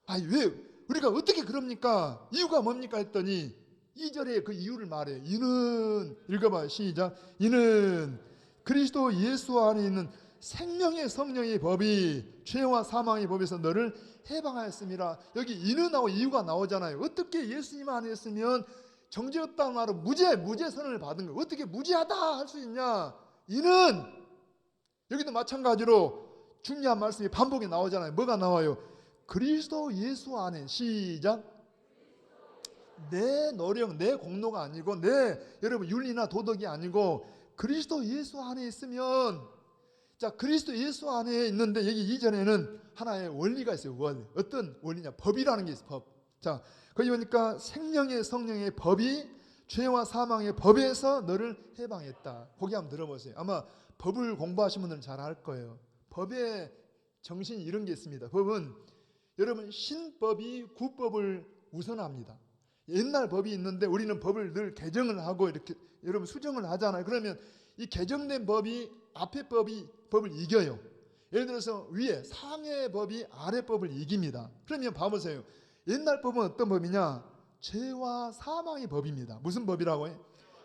아니 왜 우리가 어떻게 그럽니까? 이유가 뭡니까 했더니 2절에 그 이유를 말해요. 이는, 읽어봐요. 시작. 이는 그리스도 예수 안에 있는 생명의 성령의 법이 죄와 사망의 법에서 너를 해방하였습니다. 여기 이는하고 이유가 나오잖아요. 어떻게 예수님 안에 있으면 정죄 없다는 말은 무죄 선언을 받은 거예요. 어떻게 무죄하다 할 수 있냐? 이는, 여기도 마찬가지로 중요한 말씀이 반복이 나오잖아요. 뭐가 나와요? 그리스도 예수 안에. 시작. 내 노력, 내 공로가 아니고 내 여러분 윤리나 도덕이 아니고 그리스도 예수 안에 있으면, 자, 그리스도 예수 안에 있는데 여기 이전에는 하나의 원리가 있어요. 어떤 원리냐? 법이라는 게 있어요. 법. 자, 거기 보니까 생명의 성령의 법이 죄와 사망의 법에서 너를 해방했다. 거기 한번 들어보세요. 아마 법을 공부하신 분들은 잘 알 거예요. 법의 정신이 이런 게 있습니다. 법은 여러분 신법이 구법을 우선합니다. 옛날 법이 있는데 우리는 법을 늘 개정을 하고 이렇게 여러분 수정을 하잖아요. 그러면 이 개정된 법이 앞에 법을 이겨요. 예를 들어서 위에 상해 법이 아래 법을 이깁니다. 그러면 봐보세요. 옛날 법은 어떤 법이냐? 죄와 사망의 법입니다. 무슨 법이라고 해?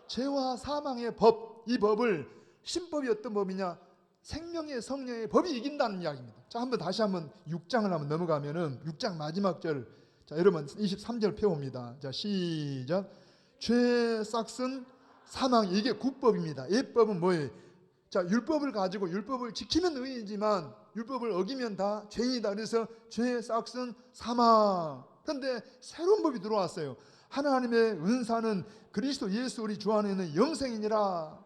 죄와 사망의 법. 이 법을 신법이 어떤 법이냐? 생명의 성령의 법이 이긴다는 이야기입니다. 자, 다시 한번 6장을 한번 넘어가면은 6장 마지막 절. 자, 여러분 23절 펴봅니다. 자, 시작. 죄 싹슨 사망, 이게 구법입니다. 예법은 뭐예요? 자, 율법을 가지고 율법을 지키면 의인이지만 율법을 어기면 다 죄인이다. 그래서 죄 싹슨 사망. 그런데 새로운 법이 들어왔어요. 하나님의 은사는 그리스도 예수 우리 주 안에 있는 영생이니라.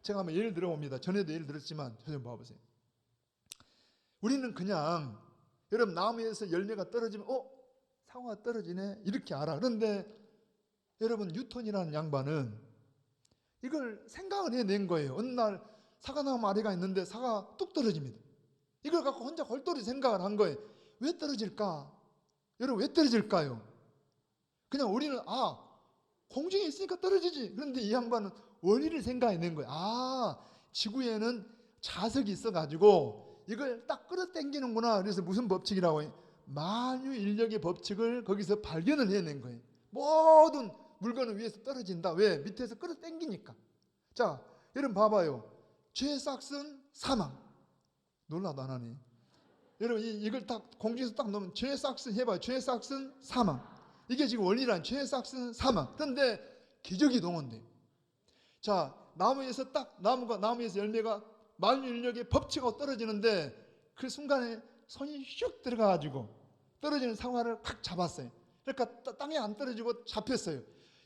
제가 한번 예를 들어봅니다. 전에도 예를 들었지만 저 좀 봐보세요. 우리는 그냥 여러분 나무에서 열매가 떨어지면 사과가 떨어지네 이렇게 알아. 그런데 여러분 뉴턴이라는 양반은 이걸 생각을 해낸 거예요. 어느 날 사과나무 아래가 있는데 사과가 뚝 떨어집니다. 이걸 갖고 혼자 골똘히 생각을 한 거예요. 왜 떨어질까? 여러분 왜 떨어질까요? 그냥 우리는 공중에 있으니까 떨어지지. 그런데 이 양반은 원리를 생각해낸 거예요. 지구에는 자석이 있어가지고 이걸 딱 끌어당기는구나. 그래서 무슨 법칙이라고 해요? 만유인력의 법칙을 거기서 발견을 해낸 거예요. 모든 물건은 위에서 떨어진다. 왜? 밑에서 끌어당기니까. 자, 여러분 봐봐요. 죄의 싹은 사망. 놀라도 안 하네. 여러분 이걸 딱 공중에서 딱 놓으면 죄의 싹은 해봐요. 죄의 싹은 사망. 이게 지금 원리란 죄의 싹은 사망. 그런데 기적이 동원돼요. 자, 나무에서 열매가 만유인력의 법칙하고 떨어지는데 그 순간에 손이 슉 들어가가지고 떨어지는 사과를 칵 잡았어요. 그러니까 땅에 안 떨어지고 잡혔어요.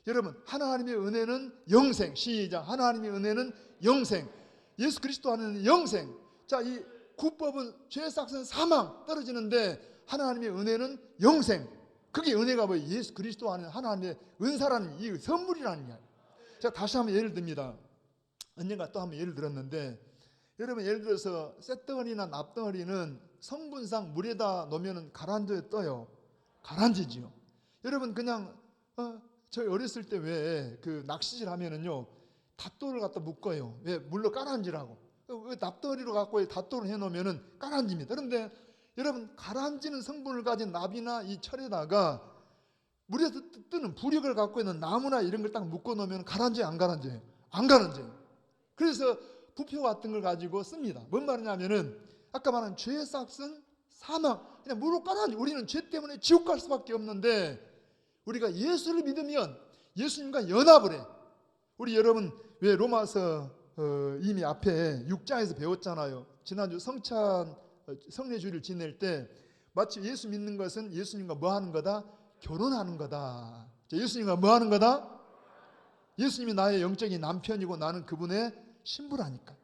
여러분 하나님의 은혜는 영생. 시작. 하나님의 은혜는 영생. 예수 그리스도 안에는 영생. 자, 이 구법은 죄의 싹은 사망 떨어지는데 하나님의 은혜는 영생. 그게 은혜가 뭐예요? 예수 그리스도 안에 하나님의 은사라는 이 선물이라는 이야기. 제가 다시 한번 예를 듭니다. 언젠가 또 한번 예를 들었는데 여러분 예를 들어서 쇳덩어리나 납덩어리는 성분상 물에다 놓으면 가라앉아에 떠요. 가라앉지요. 여러분 그냥 저희 어렸을 때 왜 그 낚시질 하면은요 닷돌을 갖다 묶어요. 왜? 물로 가라앉으라고. 납덩어리로 갖고 닷돌을 해놓으면은 가라앉습니다. 그런데 여러분 가라앉는 성분을 가진 납이나 이 철에다가 물에서 뜨는 부력을 갖고 있는 나무나 이런 걸 딱 묶어 놓으면 가라앉아요, 안 가라앉아요? 안 가라앉아요. 그래서 부표 같은 걸 가지고 씁니다. 뭔 말이냐면은 아까 말한 죄의 싹은 사망. 그냥 물로 가라앉아. 우리는 죄 때문에 지옥 갈 수밖에 없는데 우리가 예수를 믿으면 예수님과 연합을 해. 우리 여러분 왜 로마서 이미 앞에 6장에서 배웠잖아요. 지난주 성례주일을 지낼 때 마치 예수 믿는 것은 예수님과 뭐 하는 거다? 결혼하는 거다. 예수님과 뭐 하는 거다? 예수님이 나의 영적인 남편이고 나는 그분의 신부라니까.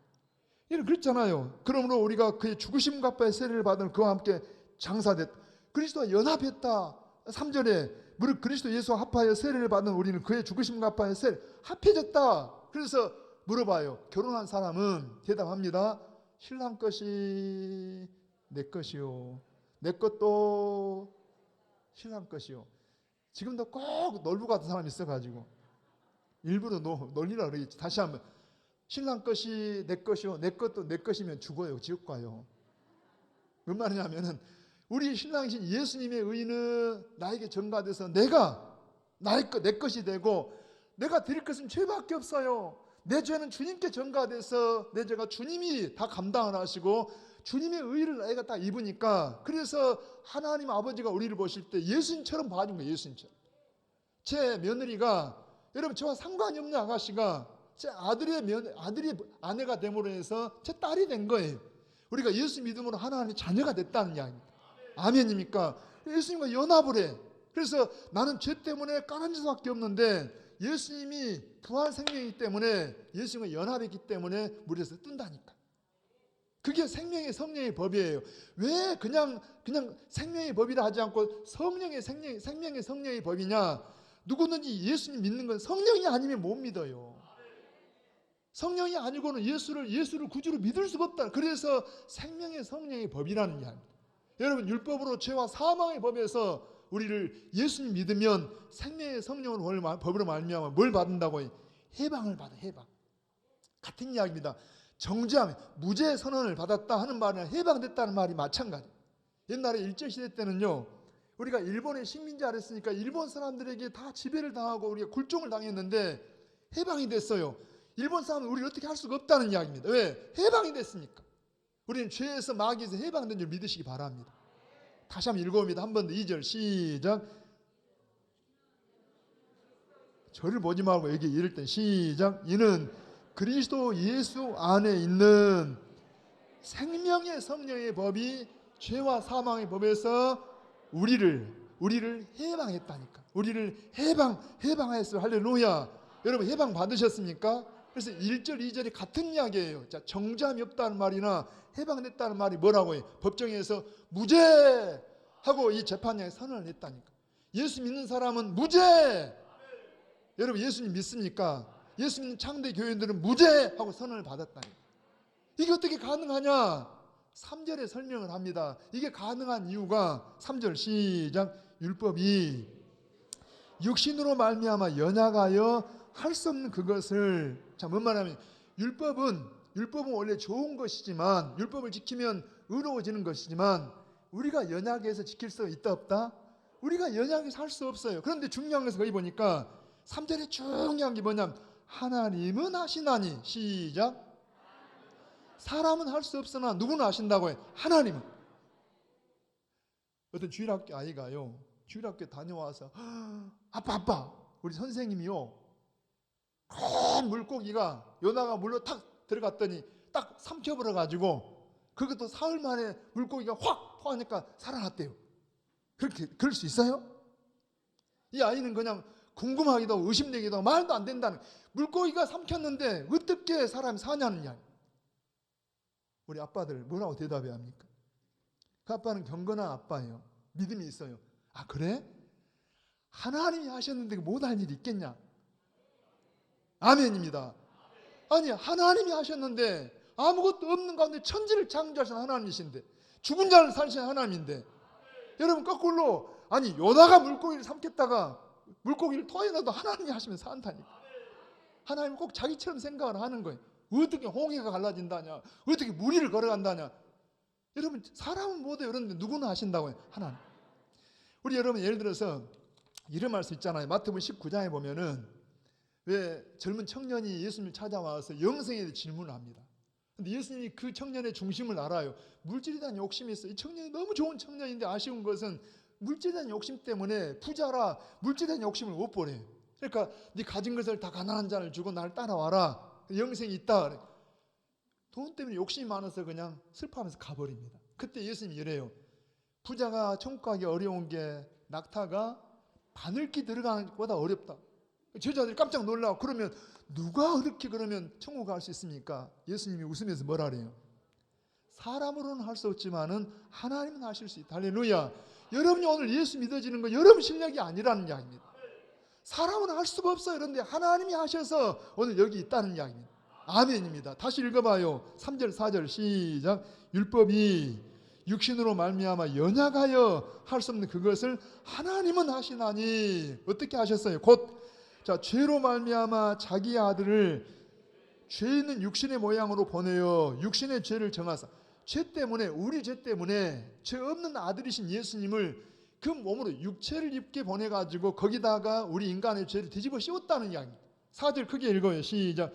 이런 그랬잖아요. 그러므로 우리가 그의 죽으심 갚아의 세례를 받은 그와 함께 장사됐다. 그리스도와 연합했다. 3절에 무릇 그리스도 예수와 합하여 세례를 받은 우리는 그의 죽으심 갚아의 세례 합해졌다. 그래서 물어봐요. 결혼한 사람은 대답합니다. 신랑 것이 내 것이요 내 것도 신랑 것이요. 지금도 꼭 놀부 같은 사람이 있어가지고 일부러 놀리라 그러겠지. 다시 한번 신랑 것이 내 것이요 내 것도 내 것이면 죽어요. 지옥 가요. 뭔 말이냐면은 우리 신랑이신 예수님의 의는 나에게 전가돼서 내가 나의 것 내 것이 되고 내가 드릴 것은 죄밖에 없어요. 내 죄는 주님께 전가돼서 내 죄가 주님이 다 감당을 하시고 주님의 의를 내가 다 입으니까 그래서 하나님 아버지가 우리를 보실 때 예수님처럼 봐준 거예요. 예수님처럼. 제 며느리가 여러분 저와 상관이 없는 아가씨가 제 아들이 아내가 됨으로 해서 제 딸이 된 거예요. 우리가 예수 믿음으로 하나님의 자녀가 됐다는 이야기입니다. 아멘입니까? 예수님과 연합을 해. 그래서 나는 죄 때문에 까는 수밖에 없는데 예수님이 부활 생명이기 때문에 예수님과 연합했기 때문에 물에서 뜬다니까. 그게 생명의 성령의 법이에요. 왜 그냥 생명의 법이라 하지 않고 생명의 성령의 법이냐? 누구든지 예수님 믿는 건 성령이 아니면 못 믿어요. 성령이 아니고는 예수를 구주로 믿을 수가 없다. 그래서 생명의 성령의 법이라는 이야기입니다. 여러분 율법으로 죄와 사망의 법에서 우리를 예수님 믿으면 생명의 성령으로 법으로 말미암아 뭘 받는다고 해요? 해방을 받아. 해방. 같은 이야기입니다. 정죄함, 무죄 선언을 받았다 하는 말이나 해방됐다는 말이 마찬가지. 옛날에 일제시대 때는요 우리가 일본의 식민지 아랬으니까 일본 사람들에게 다 지배를 당하고 우리가 굴종을 당했는데 해방이 됐어요. 일본 사람은 우리를 어떻게 할 수가 없다는 이야기입니다. 왜? 해방이 됐으니까. 우리는 죄에서 마귀에서 해방된 줄 믿으시기 바랍니다. 다시 한번 읽어봅니다. 한 번 더 2절 시작. 저를 보지 말고 여기 이럴 땐 시작. 이는 그리스도 예수 안에 있는 생명의 성령의 법이 죄와 사망의 법에서 우리를 해방했다니까. 우리를 해방하였어요. 할렐루야. 여러분 해방 받으셨습니까? 그래서 1절, 2절이 같은 이야기예요. 자, 정죄함이 없다는 말이나 해방됐다는 말이 뭐라고 해요? 법정에서 무죄하고 이 재판장에 선언을 했다니까. 예수 믿는 사람은 무죄. 여러분 예수님 믿습니까? 예수 믿는 창대 교인들은 무죄하고 선언을 받았다니까. 이게 어떻게 가능하냐? 3절에 설명을 합니다. 이게 가능한 이유가 3절 시작. 율법이 육신으로 말미암아 연약하여 할 수 없는 그것을, 자, 뭔 말하면 율법은 원래 좋은 것이지만, 율법을 지키면 의로워지는 것이지만 우리가 연약해서 지킬 수 있다 없다? 우리가 연약해서 할 수 없어요. 그런데 중요한 것은 거기 보니까 3절에 중요한 게 뭐냐면 하나님은 하시나니, 시작. 사람은 할 수 없으나 누구는 하신다고 해요? 하나님은. 어떤 주일학교 아이가요, 주일학교 다녀와서 아빠 우리 선생님이요 큰 물고기가 요나가 물로 탁 들어갔더니 딱 삼켜버려 가지고 그것도 사흘 만에 물고기가 확 토하니까 살아났대요. 그럴 수 있어요? 이 아이는 그냥 궁금하기도 하고 의심되기도 하고 말도 안 된다는, 물고기가 삼켰는데 어떻게 사람이 사냐는 이야기. 우리 아빠들 뭐라고 대답해야 합니까? 그 아빠는 경건한 아빠예요. 믿음이 있어요. 아 그래? 하나님이 하셨는데 못할 일이 있겠냐? 아멘입니다. 아니 하나님이 하셨는데 아무것도 없는 가운데 천지를 창조하신 하나님이신데, 죽은 자를 살리신 하나님인데, 여러분 거꾸로, 아니 요나가 물고기를 삼켰다가 물고기를 토해놔도 하나님이 하시면 산다니까. 하나님은 꼭 자기처럼 생각을 하는 거예요. 어떻게 홍해가 갈라진다냐, 어떻게 무리를 걸어간다냐. 여러분 사람은 못해요. 그런데 누구는 하신다고요? 하나님. 우리 여러분 예를 들어서 이런 말씀 있잖아요. 마태복음 19장에 보면은 왜 젊은 청년이 예수님을 찾아와서 영생에 대해 질문을 합니다. 근데 예수님이 그 청년의 중심을 알아요. 물질에 대한 욕심이 있어요. 이 청년이 너무 좋은 청년인데 아쉬운 것은 물질에 대한 욕심 때문에 부자라 물질에 대한 욕심을 못 버려요. 그러니까 네 가진 것을 다 가난한 자를 주고 나를 따라와라. 영생이 있다 그래. 돈 때문에 욕심이 많아서 그냥 슬퍼하면서 가버립니다. 그때 예수님이 이래요. 부자가 천국 가기 어려운 게 낙타가 바늘기 들어가는 것보다 어렵다. 제자들이 깜짝 놀라고, 그러면 누가 어떻게 그러면 천국 갈 수 있습니까? 예수님이 웃으면서 뭐라 그래요? 사람으로는 할 수 없지만은 하나님은 하실 수 있다. 할렐루야. 여러분이 오늘 예수 믿어지는 건 여러분 실력이 아니라는 이야기입니다. 사람은 할 수가 없어요. 그런데 하나님이 하셔서 오늘 여기 있다는 이야기입니다. 아멘입니다. 다시 읽어봐요. 3절 4절 시작. 율법이 육신으로 말미암아 연약하여 할 수 없는 그것을 하나님은 하시나니. 어떻게 하셨어요? 곧 자, 죄로 말미암아 자기 아들을 죄 있는 육신의 모양으로 보내어 육신의 죄를 정하사, 죄 때문에, 우리 죄 때문에 죄 없는 아들이신 예수님을 그 몸으로 육체를 입게 보내가지고 거기다가 우리 인간의 죄를 뒤집어 씌웠다는 이야기입니다. 4절 크게 읽어요. 시작.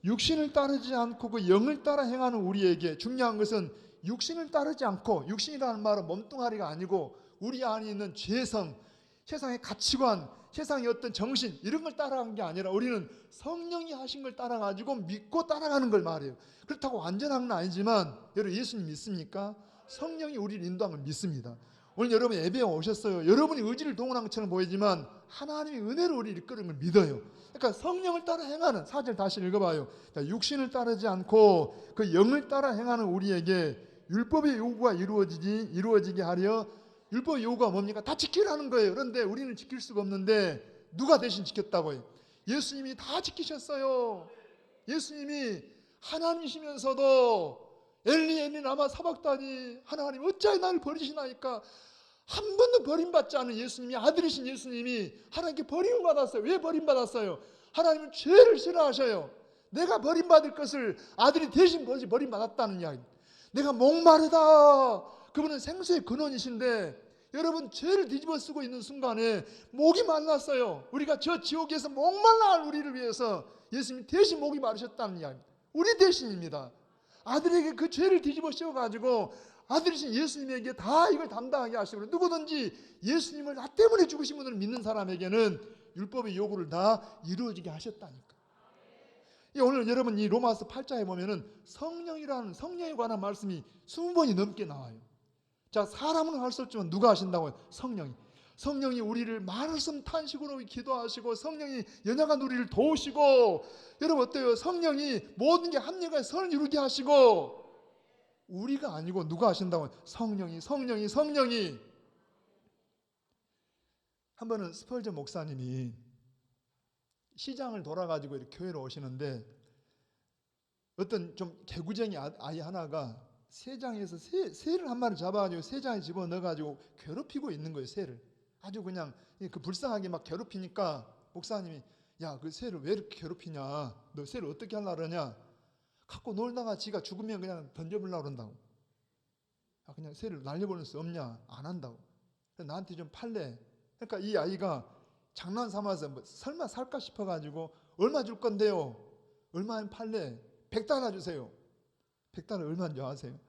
육신을 따르지 않고 그 영을 따라 행하는 우리에게, 중요한 것은 육신을 따르지 않고, 육신이라는 말은 몸뚱아리가 아니고 우리 안에 있는 죄성, 세상의 가치관, 세상의 어떤 정신, 이런 걸 따라가는 게 아니라 우리는 성령이 하신 걸 따라가지고 믿고 따라가는 걸 말해요. 그렇다고 완전한 건 아니지만, 여러분 예수님 믿습니까? 성령이 우리를 인도하는 걸 믿습니다. 오늘 여러분 예배에 오셨어요. 여러분이 의지를 동원한 것처럼 보이지만 하나님이 은혜로 우리를 이끄는 걸 믿어요. 그러니까 성령을 따라 행하는, 4절 다시 읽어봐요. 육신을 따르지 않고 그 영을 따라 행하는 우리에게 율법의 요구가 이루어지게 하려. 율법의 요구가 뭡니까? 다 지키라는 거예요. 그런데 우리는 지킬 수가 없는데 누가 대신 지켰다고 해요? 예수님이 다 지키셨어요. 예수님이 하나님이시면서도 엘리 라마 사박다니, 하나님 어찌하여 나를 버리시나이까. 한 번도 버림받지 않은 예수님이, 아들이신 예수님이 하나님께 버림을 받았어요. 왜 버림받았어요? 하나님은 죄를 싫어하셔요. 내가 버림받을 것을 아들이 대신 버림받았다는 이야기입니다. 내가 목마르다. 그분은 생수의 근원이신데, 여러분 죄를 뒤집어 쓰고 있는 순간에 목이 말랐어요. 우리가 저 지옥에서 목말라 할 우리를 위해서 예수님이 대신 목이 마르셨다는 이야기입니다. 우리 대신입니다. 아들에게 그 죄를 뒤집어 씌워가지고 아들이신 예수님에게 다 이걸 담당하게 하시고, 누구든지 예수님을 나 때문에 죽으신 분을 믿는 사람에게는 율법의 요구를 다 이루어지게 하셨다니까. 오늘 여러분 이 로마서 8장에 보면은 성령이라는, 성령에 관한 말씀이 20번이 넘게 나와요. 자, 사람은 할 수 없지만 누가 하신다고요? 성령이. 성령이 우리를 말씀 탄식으로 기도하시고 성령이 연약한 우리를 도우시고 여러분 어때요? 성령이 모든 게 합력하여 선을 이루게 하시고 우리가 아니고 누가 하신다고? 성령이. 한 번은 스펄전 목사님이 시장을 돌아가지고 이렇게 교회로 오시는데 어떤 좀 개구쟁이 아이 하나가 새장에서 새를 한 마리 잡아가지고 새장에 집어넣어가지고 괴롭히고 있는 거예요. 새를 아주 그냥 그 불쌍하게 막 괴롭히니까 목사님이 야, 그 새를 왜 이렇게 괴롭히냐? 너 새를 어떻게 하려고 그러냐? 갖고 놀다가 지가 죽으면 그냥 던져보려고 그런다고. 그냥 새를 날려버릴 수 없냐? 안 한다고. 나한테 좀 팔래. 그러니까 이 아이가 장난 삼아서 뭐 설마 살까 싶어가지고 얼마 줄 건데요? 얼마에 팔래? 100달러 주세요. 100달러 얼마인 줄 아세요?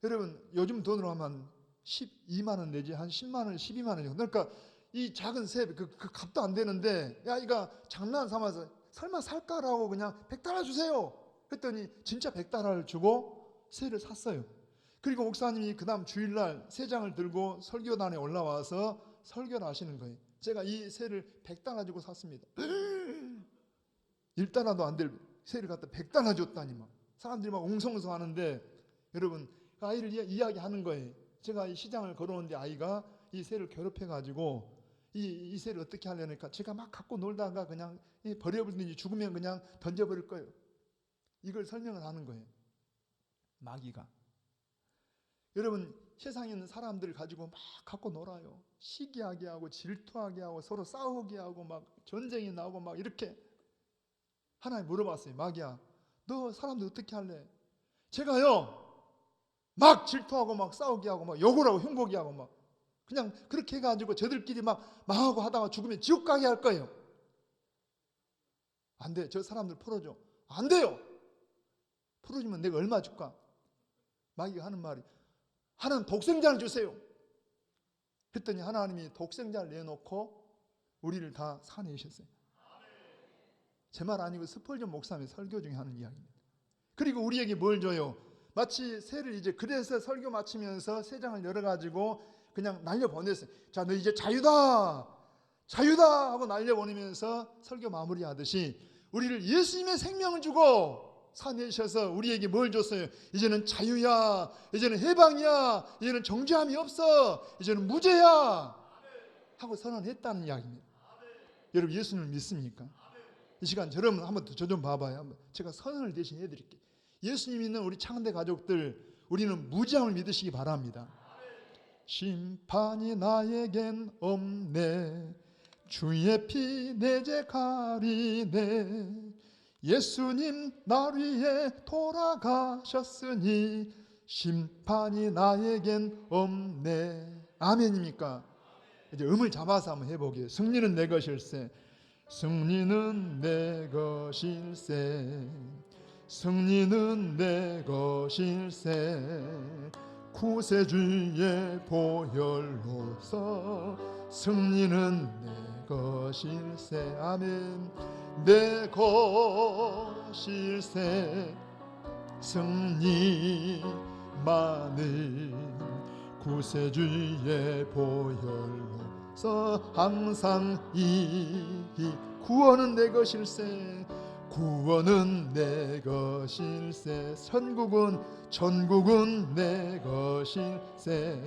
여러분 요즘 돈으로 하면 12만 원 내지 한 10만 원, 12만 원이요. 그러니까 이 작은 새 그 값도 안 되는데 야 이거 장난 삼아서 설마 살까라고 그냥 100달러 주세요. 그랬더니 진짜 100달러를 주고 새를 샀어요. 그리고 목사님이 그 다음 주일날 새 장을 들고 설교단에 올라와서 설교를 하시는 거예요. 제가 이 새를 100달러 주고 샀습니다. 1달러도 안 될 새를 갖다 100달러 줬다니 막 사람들이 막 웅성웅성 하는데 여러분 그 아이를 이야기하는 거예요. 제가 이 시장을 걸어오는데 아이가 이 새를 괴롭혀가지고 이 새를 어떻게 하려니까 제가 막 갖고 놀다가 그냥 버려버리든지 죽으면 그냥 던져버릴 거예요. 이걸 설명을 하는 거예요. 마귀가. 여러분 세상에 있는 사람들을 가지고 막 갖고 놀아요. 시기하게 하고 질투하게 하고 서로 싸우게 하고 막 전쟁이 나고 막 이렇게. 하나님 물어봤어요. 마귀야 너 사람들 어떻게 할래? 제가요 막 질투하고 막 싸우게 하고 막 욕을 하고 흉보게 하고 막 그냥 그렇게 해가지고 저들끼리 막 망하고 하다가 죽으면 지옥 가게 할 거예요. 안 돼. 저 사람들 풀어줘. 안 돼요. 풀어주면 내가 얼마 줄까? 마귀가 하는 말이 하나님 독생자를 주세요. 그랬더니 하나님이 독생자를 내놓고 우리를 다 살아내셨어요. 제 말 아니고 스펄전 목사님의 설교 중에 하는 이야기입니다. 그리고 우리에게 뭘 줘요? 마치 새를 이제 그래서 설교 마치면서 새 장을 열어가지고 그냥 날려보냈어요. 자, 너 이제 자유다 하고 날려보내면서 설교 마무리하듯이 우리를 예수님의 생명을 주고 살아내셔서 우리에게 뭘 줬어요? 이제는 자유야, 이제는 해방이야, 이제는 정죄함이 없어, 이제는 무죄야 하고 선언했다는 이야기입니다. 여러분 예수님을 믿습니까? 이 시간 여러분 한번 저 좀 봐봐요. 제가 선언을 대신 해드릴게요. 예수님 믿는 우리 창대 가족들, 우리는 무죄함을 믿으시기 바랍니다. 심판이 나에겐 없네, 주의 피 내 죄 가리네, 예수님 날 위해 돌아가셨으니 심판이 나에겐 없네. 아멘입니까? 이제 음을 잡아서 한번 해보게요. 승리는 내 것일세, 승리는 내 것일세, 승리는 내 것일세, 구세주의 보혈로서 승리는 내 것일세. 아멘. 내 것일세, 승리만을 구세주의 보혈로서 항상 이기. 구원은 내 것일세, 구원은 내 것일세, 천국은 내 것일세,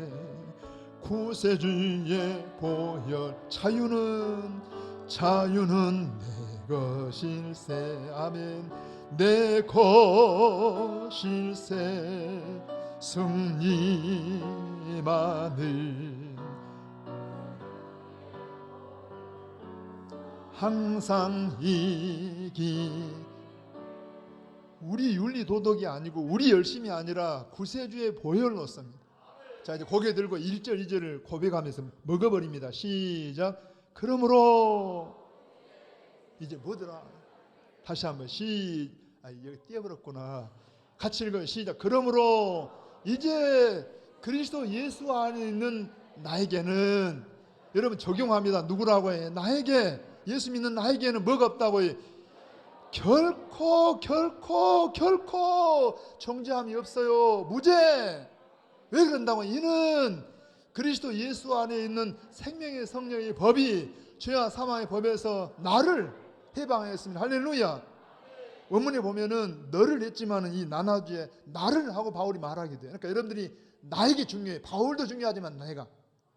구세주의 보혈, 자유는 내 것일세. 아멘. 내 것일세, 승리만을 항상 이기. 우리 윤리 도덕이 아니고 우리 열심이 아니라 구세주의 보혈로서입니다. 자, 이제 고개 들고 1절 2절을 고백하면서 먹어버립니다. 시작. 그러므로 이제 뭐더라? 다시 한번 여기 띄어버렸구나. 같이 읽어요. 시작. 그러므로 이제 그리스도 예수 안에 있는 나에게는, 여러분 적용합니다. 누구라고 해? 나에게, 예수 믿는 나에게는 뭐가 없다고 해? 결코 정죄함이 없어요. 무죄. 왜 그런다고? 이는 그리스도 예수 안에 있는 생명의 성령의 법이 죄와 사망의 법에서 나를 해방하였습니다. 할렐루야. 원문에 보면은 너를 했지만은 이 나나주에 나를 하고 바울이 말하게 돼요. 그러니까 여러분들이 나에게 중요해. 바울도 중요하지만 내가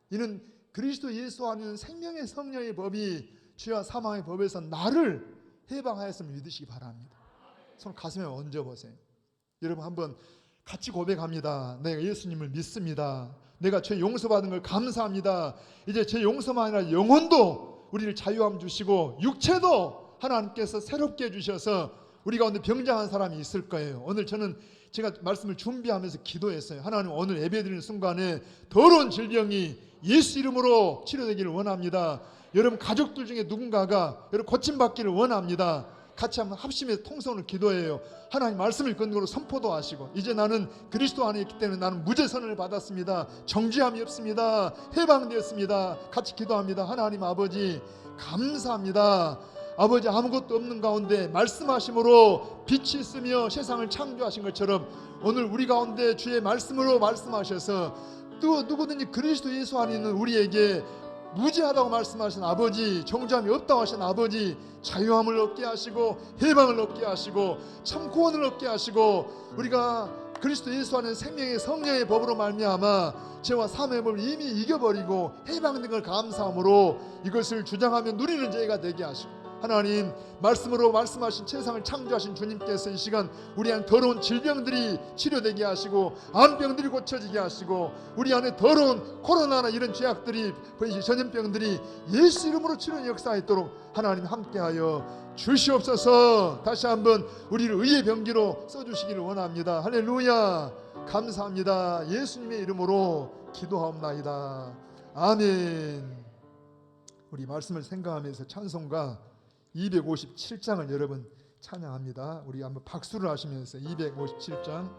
이는 그리스도 예수 안에 있는 생명의 성령의 법이 죄와 사망의 법에서 나를 해방하였음을 믿으시기 바랍니다. 손 가슴에 얹어 보세요. 여러분 한번 같이 고백합니다. 내가 예수님을 믿습니다. 내가 죄 용서받은 걸 감사합니다. 이제 죄 용서만 아니라 영혼도 우리를 자유함 주시고 육체도 하나님께서 새롭게 해주셔서 우리 가운데 병장한 사람이 있을 거예요. 오늘 제가 말씀을 준비하면서 기도했어요. 하나님 오늘 예배드리는 순간에 더러운 질병이 예수 이름으로 치료되기를 원합니다. 여러분 가족들 중에 누군가가 여러분 고침받기를 원합니다. 같이 한번 합심해서 통성을 기도해요. 하나님 말씀을 근거로 선포도 하시고 이제 나는 그리스도 안에 있기 때문에 나는 무죄선을 받았습니다. 정죄함이 없습니다. 해방되었습니다. 같이 기도합니다. 하나님 아버지 감사합니다. 아버지 아무것도 없는 가운데 말씀하심으로 빛이 있으며 세상을 창조하신 것처럼 오늘 우리 가운데 주의 말씀으로 말씀하셔서 또 누구든지 그리스도 예수 안에 있는 우리에게 무죄하다고 말씀하신 아버지, 정죄함이 없다고 하신 아버지, 자유함을 얻게 하시고 해방을 얻게 하시고 참 구원을 얻게 하시고 우리가 그리스도 예수 안에 생명의 성령의 법으로 말미암아 죄와 사망의 법을 이미 이겨버리고 해방된 걸 감사함으로 이것을 주장하며 누리는 저희가 되게 하시고 하나님 말씀으로 말씀하신 세상을 창조하신 주님께서 이 시간 우리 안에 더러운 질병들이 치료되게 하시고 암병들이 고쳐지게 하시고 우리 안에 더러운 코로나나 이런 죄악들이 전염병들이 예수 이름으로 치료의 역사가 있도록 하나님 함께하여 주시옵소서. 다시 한번 우리를 의의 병기로 써주시기를 원합니다. 할렐루야. 감사합니다. 예수님의 이름으로 기도하옵나이다. 아멘. 우리 말씀을 생각하면서 찬송가 257장을 여러분 찬양합니다. 우리 한번 박수를 하시면서 257장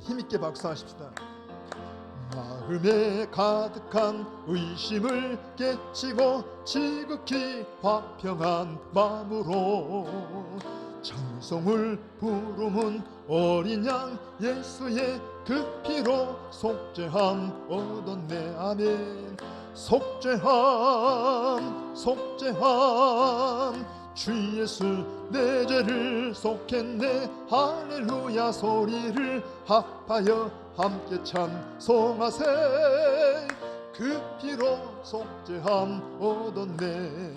힘있게 박수하십시다. 마음에 가득한 의심을 깨치고 지극히 화평한 마음으로 찬송을 부르는 어린 양 예수의 그 피로 속죄함 얻었네. 아멘. 속죄함 속죄함 주 예수 내 죄를 속했네. 할렐루야. 소리를 합하여 함께 찬송하세. 그 피로 속죄함 얻었네.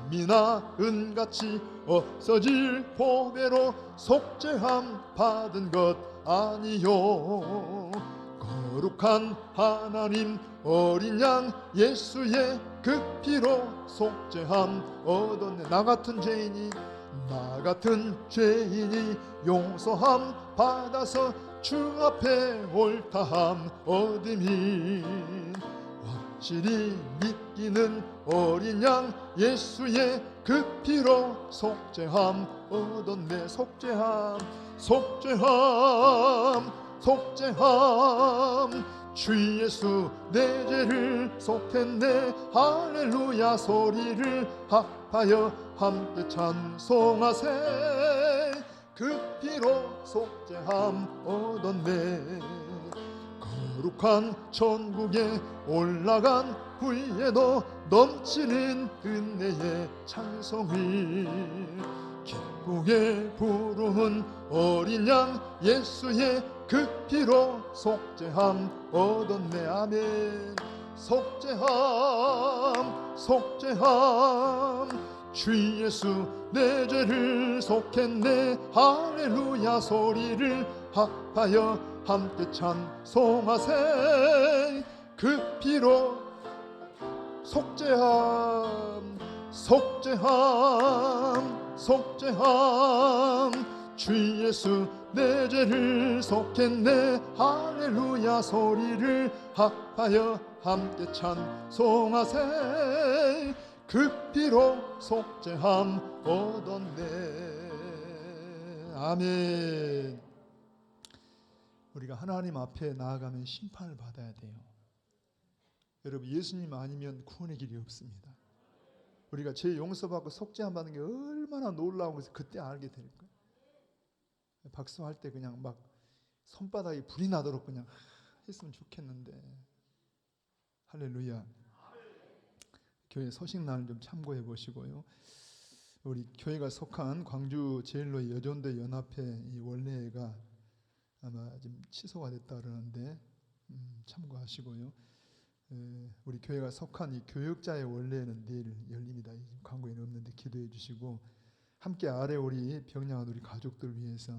금이나 은같이 없어질 보배로 속죄함 받은 것 아니요. 거룩한 하나님 어린 양 예수의 그 피로 속죄함 얻었네. 나 같은 죄인이 용서함 받아서 주 앞에 옳다함 얻음이 확실히 믿기는 어린 양 예수의 그 피로 속죄함 얻었네. 속죄함 주 예수 내 죄를 속했네. 할렐루야. 소리를 합하여 함께 찬송하세. 그 피로 속죄함 얻었네. 거룩한 천국에 올라간 후에도 넘치는 은혜의 찬송을 기쁘게 부르는 어린 양 예수의 그 피로 속죄함 얻었네. 아멘. 속죄함 주 예수 내 죄를 속했네. 할렐루야. 소리를 합하여 함께 찬송하세. 그 피로 속죄함 주 예수 내 죄를 속했네. 할렐루야. 소리를 합하여 함께 찬송하세. 그 피로 속죄함 얻었네. 아멘. 우리가 하나님 앞에 나아가면 심판을 받아야 돼요. 여러분 예수님 아니면 구원의 길이 없습니다. 우리가 죄 용서받고 속죄함 받는 게 얼마나 놀라운 것을 그때 알게 될 거예요. 박수할 때 그냥 막 손바닥에 불이 나도록 그냥 했으면 좋겠는데. 할렐루야. 교회 소식란을 좀 참고해 보시고요. 우리 교회가 속한 광주 제일로 여전대 연합회 이 원래가 아마 좀 취소가 됐다 그러는데 참고하시고요. 우리 교회가 속한 이 교육자의 원래는 내일 열립니다. 광고에는 없는데 기도해 주시고, 함께 아래 우리 병양한 우리 가족들 위해서,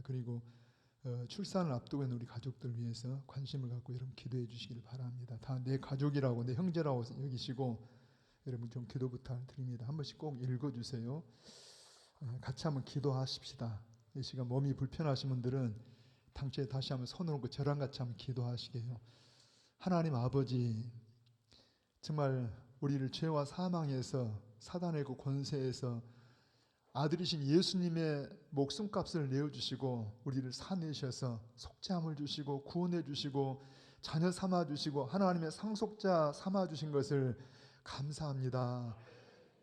그리고 출산을 앞두고 있는 우리 가족들 위해서 관심을 갖고 여러분 기도해 주시길 바랍니다. 다 내 가족이라고, 내 형제라고 여기시고 여러분 좀 기도 부탁드립니다. 한 번씩 꼭 읽어주세요. 같이 한번 기도하십시다. 이 시간 몸이 불편하신 분들은 당초에 다시 한번 손을 얹고 저랑 같이 한번 기도하시게요. 하나님 아버지, 정말 우리를 죄와 사망에서, 사단의 그 권세에서 아들이신 예수님의 목숨값을 내어주시고 우리를 사내셔서 속죄함을 주시고 구원해 주시고 자녀 삼아 주시고 하나님의 상속자 삼아 주신 것을 감사합니다.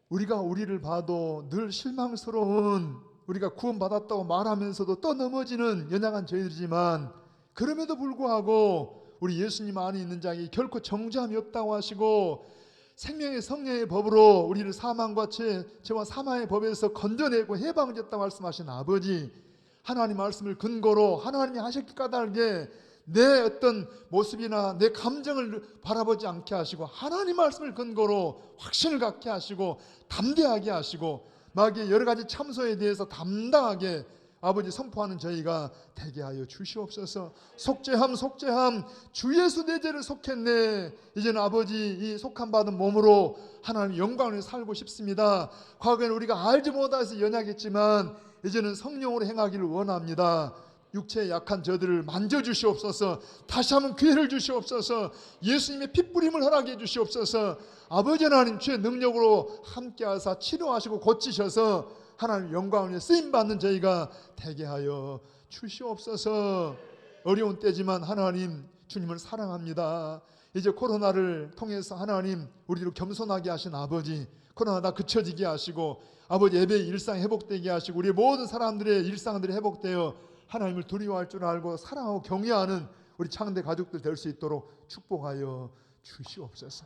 우리가 우리를 봐도 늘 실망스러운, 우리가 구원받았다고 말하면서도 또 넘어지는 연약한 저희들이지만, 그럼에도 불구하고 우리 예수님 안에 있는 자에게 결코 정죄함이 없다고 하시고 생명의 성령의 법으로 우리를 사망과 죄와 사망의 법에서 건져내고 해방됐다고 말씀하신 아버지, 하나님 말씀을 근거로 하나님이 하셨기 까닭에 내 어떤 모습이나 내 감정을 바라보지 않게 하시고 하나님 말씀을 근거로 확신을 갖게 하시고 담대하게 하시고 마귀의 여러 가지 참소에 대해서 담당하게 아버지 선포하는 저희가 되게 하여 주시옵소서. 속죄함 주 예수 내 죄를 속했네. 이제는 아버지 이 속함 받은 몸으로 하나님 영광을 살고 싶습니다. 과거에는 우리가 알지 못해서 연약했지만 이제는 성령으로 행하기를 원합니다. 육체에 약한 저들을 만져주시옵소서. 다시 한번 기회를 주시옵소서. 예수님의 핏부림을 허락해 주시옵소서. 아버지 하나님 주의 능력으로 함께하사 치료하시고 고치셔서 하나님 영광을 쓰임받는 저희가 되게 하여 주시옵소서. 어려운 때지만 하나님 주님을 사랑합니다. 이제 코로나를 통해서 하나님 우리를 겸손하게 하신 아버지, 코로나 다 그쳐지게 하시고 아버지 예배의 일상 회복되게 하시고 우리 모든 사람들의 일상들이 회복되어 하나님을 두려워할 줄 알고 사랑하고 경외하는 우리 창대 가족들 될 수 있도록 축복하여 주시옵소서.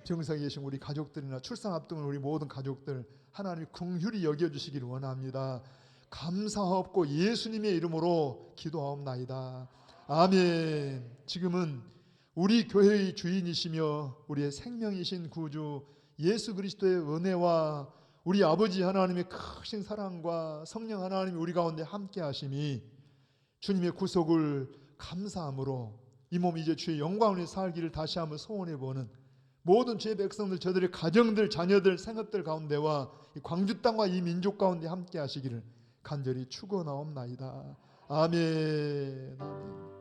병상에 계신 우리 가족들이나 출산 앞둔 우리 모든 가족들 하나님 긍휼히 여겨주시기를 원합니다. 감사하옵고 예수님의 이름으로 기도하옵나이다. 아멘. 지금은 우리 교회의 주인이시며 우리의 생명이신 구주 예수 그리스도의 은혜와 우리 아버지 하나님의 크신 사랑과 성령 하나님이 우리 가운데 함께 하심이 주님의 구속을 감사함으로 이 몸 이제 주의 영광을 살기를 다시 한번 소원해 보는 모든 주의 백성들, 저들의 가정들, 자녀들, 생업들 가운데와 이 광주 땅과 이 민족 가운데 함께 하시기를 간절히 축원하옵나이다. 아멘. 아멘.